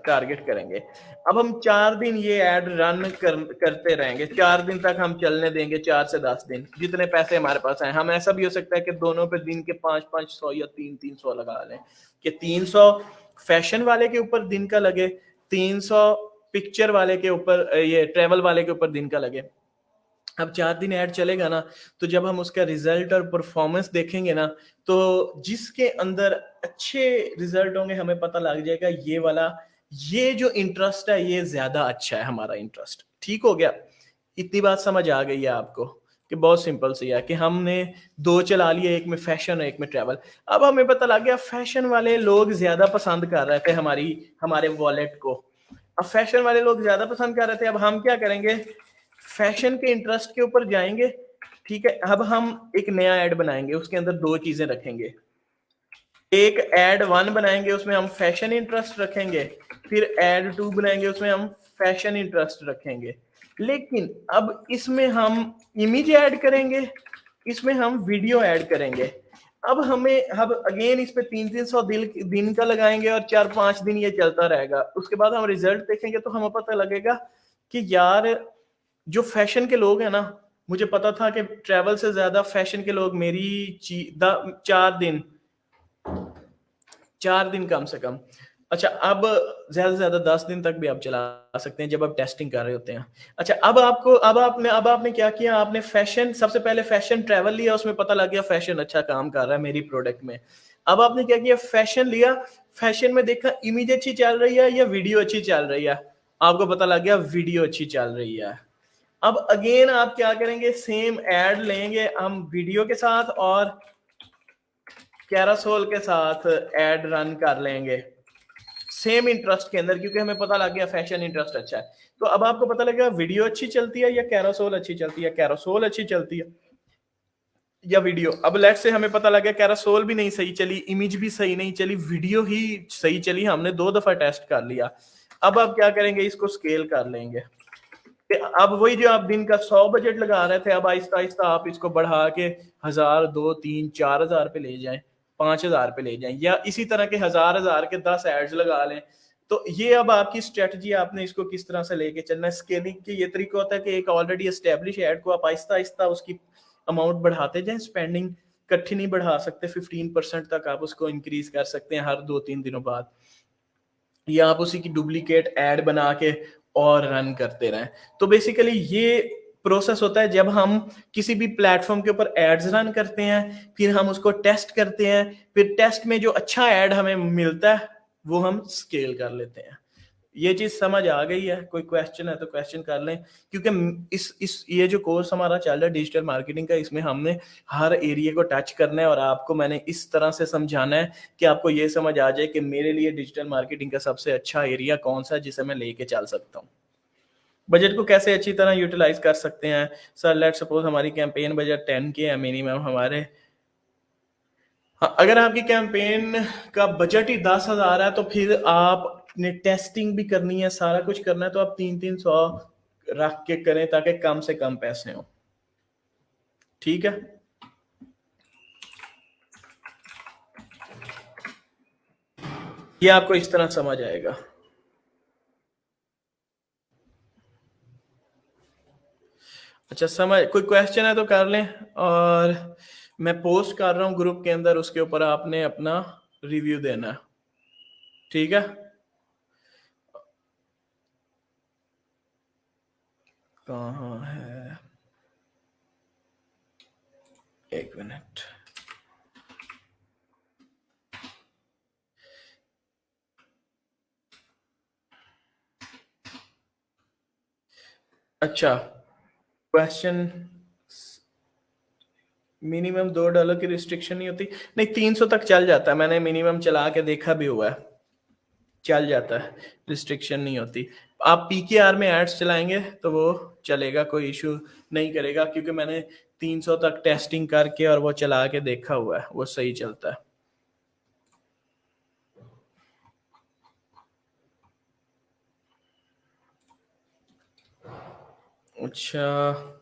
टारगेट करेंगे। अब हम 4 दिन ये ऐड करते रहेंगे, 4 दिन तक हम चलने देंगे, 4 से 10 दिन, जितने पैसे हमारे पास आए। हम ऐसा भी हो सकता है कि दोनों पे दिन के 500 या 300 लगा लें, कि 300 फैशन वाले के ऊपर दिन का लगे, 300 पिक्चर वाले के ऊपर, ये ट्रेवल वाले के ऊपर दिन का लगे। अब 4 दिन ऐड चलेगा ना, तो जब हम उसका रिजल्ट और परफॉर्मेंस देखेंगे ना, तो जिसके अंदर अच्छे रिजल्ट होंगे हमें पता लग जाएगा ये वाला, ये जो इंटरेस्ट है ये ज्यादा अच्छा है, हमारा इंटरेस्ट। ठीक हो गया? इतनी बात समझ आ गई है आपको कि बहुत सिंपल सी है कि हमने दो चला लिए, एक में फैशन और एक में ट्रैवल। अब हमें पता लग गया फैशन वाले लोग ज्यादा पसंद कर रहे थे हमारे वॉलेट को। अब फैशन वाले लोग ज्यादा पसंद कर रहे थे, अब हम क्या करेंगे, फैशन के इंटरेस्ट के ऊपर जाएंगे, ठीक है। अब हम एक नया ऐड बनाएंगे, उसके अंदर दो चीजें रखेंगे। एक एड 1 बनाएंगे, उसमें हम फैशन इंटरेस्ट रखेंगे, फिर एड 2 बनाएंगे, उसमें हम फैशन इंटरेस्ट रखेंगे। लेकिन अब इसमें हम इमेज ऐड करेंगे, इसमें हम वीडियो ऐड करेंगे। अब हमें अब अगेन इस पे 300 दिन का लगाएंगे और 4-5 दिन ये चलता रहेगा। उसके बाद हम रिजल्ट देखेंगे तो हमें पता लगेगा कि यार जो फैशन के लोग हैं ना, मुझे पता था कि ट्रैवल से ज्यादा फैशन के लोग मेरी 4 दिन 4 दिन कम से कम। अच्छा, अब ज्यादा से ज्यादा 10 दिन तक भी आप चला सकते हैं जब आप टेस्टिंग कर रहे होते हैं। अच्छा, अब आपने क्या किया, आपने फैशन, सबसे पहले फैशन ट्रैवल लिया, उसमें पता लग गया फैशन अच्छा काम कर रहा है मेरी प्रोडक्ट में। अब आपने क्या किया, फैशन लिया, फैशन में देखा इमेज अच्छी चल रही है या वीडियो अच्छी चल रही है, आपको पता लग गया वीडियो अच्छी चल रही है। अब अगेन आप क्या करेंगे, सेम एड लेंगे हम वीडियो के साथ और कैरासोल के साथ एड रन कर लेंगे सेम इंटरेस्ट के अंदर, क्योंकि हमें पता लग गया फैशन इंटरेस्ट अच्छा है। तो अब आपको पता लगेगा वीडियो अच्छी चलती है या कैरासोल अच्छी चलती है, कैरासोल अच्छी चलती है या वीडियो। अब लेट से हमें पता लगा कैरासोल भी नहीं सही चली, इमेज भी सही नहीं चली, वीडियो ही सही चली, हमने 2 दफा टेस्ट कर लिया। अब आप क्या करेंगे, इसको स्केल कर लेंगे। अब वही जो आप दिन का 100 बजट लगा रहे थे, अब आहिस्ता आहिस्ता आप इसको बढ़ा के 1000, 2, 3, 4000 पे ले जाएं, 5000 पे ले जाएं, या इसी तरह के 1000 के 10 एड्स लगा लें। तो ये अब आपकी स्ट्रेटजी, आपने इसको किस तरह से लेके चलना है। स्केलिंग के ये तरीका होता है कि एक ऑलरेडी एस्टेब्लिश एड को आप आहिस्ता आहिस्ता उसकी अमाउंट बढ़ाते जाएं, स्पेंडिंग इकट्ठी नहीं बढ़ा सकते, 15% तक आप उसको इंक्रीज कर सकते हैं हर 2-3 दिनों बाद, या आप उसी की डुप्लीकेट एड बना के और रन करते रहें। तो बेसिकली ये प्रोसेस होता है जब हम किसी भी प्लेटफॉर्म के ऊपर एड्स रन करते हैं, फिर हम उसको टेस्ट करते हैं, फिर टेस्ट में जो अच्छा एड हमें मिलता है वो हम स्केल कर लेते हैं। ये चीज समझ आ गई है? कोई क्वेश्चन है तो क्वेश्चन कर लें, क्योंकि इस ये जो कोर्स हमारा चल रहा है डिजिटल मार्केटिंग का, इसमें हमने हर एरिया को टच करना है और आपको मैंने इस तरह से समझाना है कि आपको ये समझ आ जाए कि मेरे लिए डिजिटल मार्केटिंग का सबसे अच्छा एरिया कौन सा है जिसे मैं लेके चल सकता हूँ। बजट को कैसे अच्छी तरह यूटिलाइज कर सकते हैं। सर लेट सपोज हमारी कैंपेन बजट 10 के है मिनिमम हमारे। हाँ, अगर आपकी कैंपेन का बजट ही 10,000 है तो फिर आपने टेस्टिंग भी करनी है, सारा कुछ करना है, तो आप 300 रख के करें ताकि कम से कम पैसे हो। ठीक है, ये आपको इस तरह समझ आएगा। अच्छा, समझ, कोई क्वेश्चन है तो कर लें, और मैं पोस्ट कर रहा हूँ ग्रुप के अंदर, उसके ऊपर आपने अपना रिव्यू देना है। ठीक है, कहाँ है, एक मिनट। अच्छा, क्वेश्चन, मिनिमम $2 की रिस्ट्रिक्शन नहीं होती? नहीं, 300 तक चल जाता है, मैंने मिनिमम चला के देखा भी हुआ है, चल जाता है, रिस्ट्रिक्शन नहीं होती। आप पीकेआर में एड्स चलाएंगे तो वो चलेगा, कोई इशू नहीं करेगा, क्योंकि मैंने 300 तक टेस्टिंग करके और वो चला के देखा हुआ है, वो सही चलता है। अच्छा,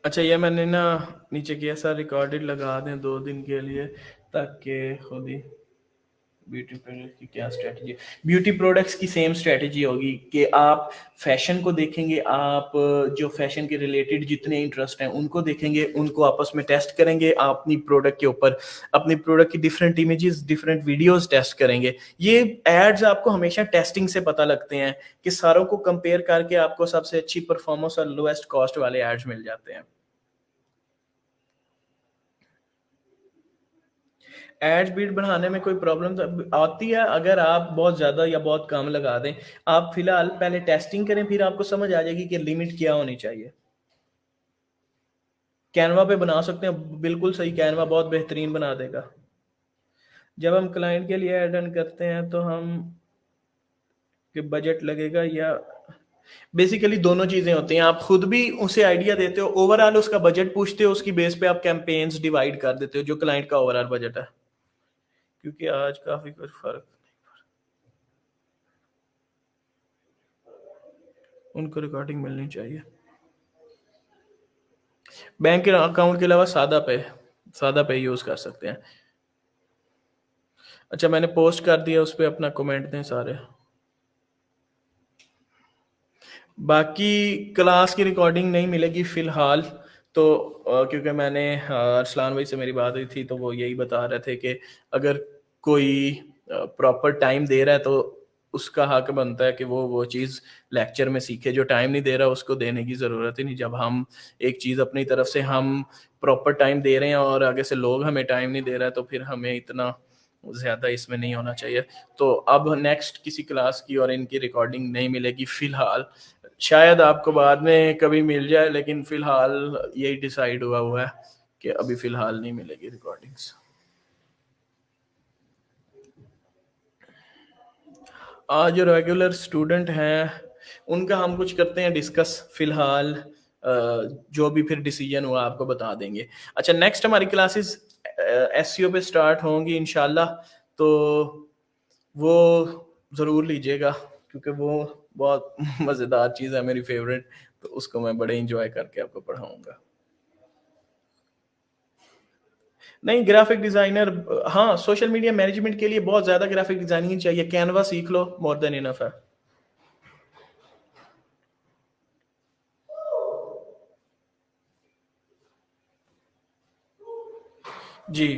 अच्छा, ये मैंने ना नीचे किया सर, रिकॉर्डेड लगा दें 2 दिन के लिए ताकि खुद ही ब्यूटी प्रोडक्ट की क्या स्ट्रेटजी? ब्यूटी प्रोडक्ट्स की सेम स्ट्रेटजी होगी कि आप फैशन को देखेंगे, आप जो फैशन के रिलेटेड जितने इंटरेस्ट हैं उनको देखेंगे, उनको आपस में टेस्ट करेंगे, आप अपनी प्रोडक्ट के ऊपर अपनी प्रोडक्ट की different images, different videos test करेंगे। ये एड्स आपको हमेशा टेस्टिंग से पता लगते हैं कि सारों को कंपेयर करके आपको सबसे अच्छी परफॉर्मेंस और लोएस्ट कॉस्ट वाले एड्स मिल जाते हैं। एड स्पीड बढ़ाने में कोई प्रॉब्लम तो आती है अगर आप बहुत ज़्यादा या बहुत कम लगा दें। आप फिलहाल पहले टेस्टिंग करें, फिर आपको समझ आ जाएगी कि लिमिट क्या होनी चाहिए। कैनवा पे बना सकते हैं, बिल्कुल सही, कैनवा बहुत बेहतरीन बना देगा। जब हम क्लाइंट के लिए ऐड रन करते हैं तो हम कि बजट लगेगा या बेसिकली दोनों चीज़ें होती हैं। आप खुद भी उसे आइडिया देते हो, ओवरऑल उसका बजट पूछते हो, उसकी बेस पे आप कैंपेन्स डिवाइड कर देते हो जो क्लाइंट का ओवरऑल बजट है, क्योंकि आज काफ़ी कुछ फ़र्क उनको रिकॉर्डिंग मिलनी चाहिए। बैंक के अकाउंट के अलावा सादा पे यूज़ कर सकते हैं। अच्छा, मैंने पोस्ट कर दिया, उस पर अपना कमेंट दें सारे। बाकी क्लास की रिकॉर्डिंग नहीं मिलेगी फ़िलहाल तो क्योंकि मैंने अरसलान भाई से मेरी बात हुई थी तो वो यही बता रहे थे कि अगर कोई प्रॉपर टाइम दे रहा है तो उसका हक बनता है कि वो चीज़ लेक्चर में सीखे। जो टाइम नहीं दे रहा उसको देने की ज़रूरत ही नहीं। जब हम एक चीज़ अपनी तरफ से हम प्रॉपर टाइम दे रहे हैं और आगे से लोग हमें टाइम नहीं दे रहा है तो फिर हमें इतना ज़्यादा इसमें नहीं होना चाहिए। तो अब नेक्स्ट किसी क्लास की और इनकी रिकॉर्डिंग नहीं मिलेगी फ़िलहाल। शायद आपको बाद में कभी मिल जाए, लेकिन फ़िलहाल यही डिसाइड हुआ है कि अभी फ़िलहाल नहीं मिलेगी रिकॉर्डिंग्स। आज जो रेगुलर स्टूडेंट हैं उनका हम कुछ करते हैं डिस्कस फ़िलहाल। जो भी फिर डिसीजन हुआ आपको बता देंगे। अच्छा, नेक्स्ट हमारी क्लासेस एसईओ पे स्टार्ट होंगी इंशाल्लाह, तो वो ज़रूर लीजिएगा क्योंकि वो बहुत मज़ेदार चीज़ है, मेरी फेवरेट। तो उसको मैं बड़े इंजॉय करके आपको पढ़ाऊंगा। नहीं, ग्राफिक डिज़ाइनर, हाँ, सोशल मीडिया मैनेजमेंट के लिए बहुत ज़्यादा ग्राफिक डिज़ाइनिंग चाहिए। कैनवा सीख लो, मोर देन इनफ है। जी।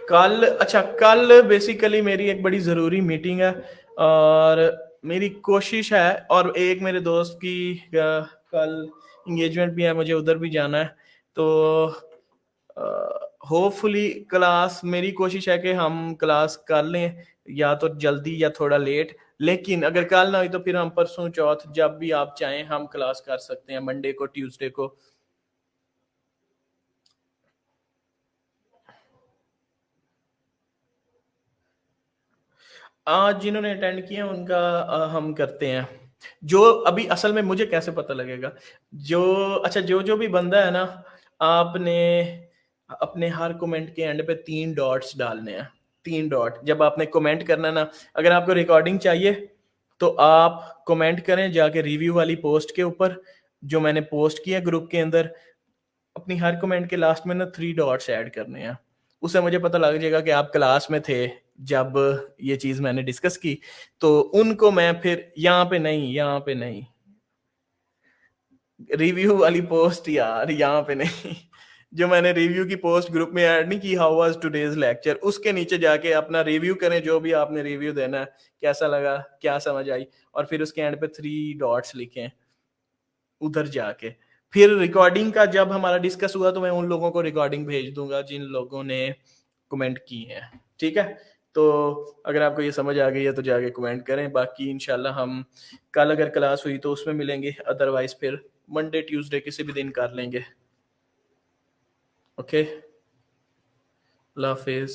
कल बेसिकली मेरी एक बड़ी ज़रूरी मीटिंग है और मेरी कोशिश है, और एक मेरे दोस्त की कल इंगेजमेंट भी है, मुझे उधर भी जाना है। तो होपफुली क्लास, मेरी कोशिश है कि हम क्लास कर लें, या तो जल्दी या थोड़ा लेट। लेकिन अगर कल ना हुई तो फिर हम परसों चौथ जब भी आप चाहें हम क्लास कर सकते हैं, मंडे को, ट्यूसडे को। आज जिन्होंने अटेंड किया उनका हम करते हैं। जो अभी असल में मुझे कैसे पता लगेगा? जो अच्छा, जो जो भी बंदा है ना, आपने अपने हर कमेंट के एंड पे 3 डॉट्स डालने हैं। 3 डॉट जब आपने कमेंट करना ना, अगर आपको रिकॉर्डिंग चाहिए तो आप कमेंट करें जाके रिव्यू वाली पोस्ट के ऊपर, जो मैंने पोस्ट किया ग्रुप के अंदर। अपनी हर कमेंट के लास्ट में ना 3 डॉट्स ऐड करने हैं। उससे मुझे पता लग जाएगा कि आप क्लास में थे जब ये चीज़ मैंने डिस्कस की। तो उनको मैं फिर यहाँ पे नहीं, रिव्यू वाली पोस्ट यार, यहाँ पे नहीं। जो मैंने रिव्यू की पोस्ट ग्रुप में ऐड नहीं की, हाउ वाज टुडेज लेक्चर, उसके नीचे जाके अपना रिव्यू करें, जो भी आपने रिव्यू देना है, कैसा लगा, क्या समझ आई, और फिर उसके एंड पे 3 डॉट्स लिखें उधर जाके। फिर रिकॉर्डिंग का जब हमारा डिस्कस हुआ तो मैं उन लोगों को रिकॉर्डिंग भेज दूंगा जिन लोगों ने कमेंट की है। ठीक है? तो अगर आपको ये समझ आ गई है तो जाके कमेंट करें। बाकी इंशाल्लाह हम कल अगर क्लास हुई तो उसमें मिलेंगे, अदरवाइज फिर मंडे ट्यूसडे किसी भी दिन कर लेंगे। ओके, अल्लाह हाफिज़।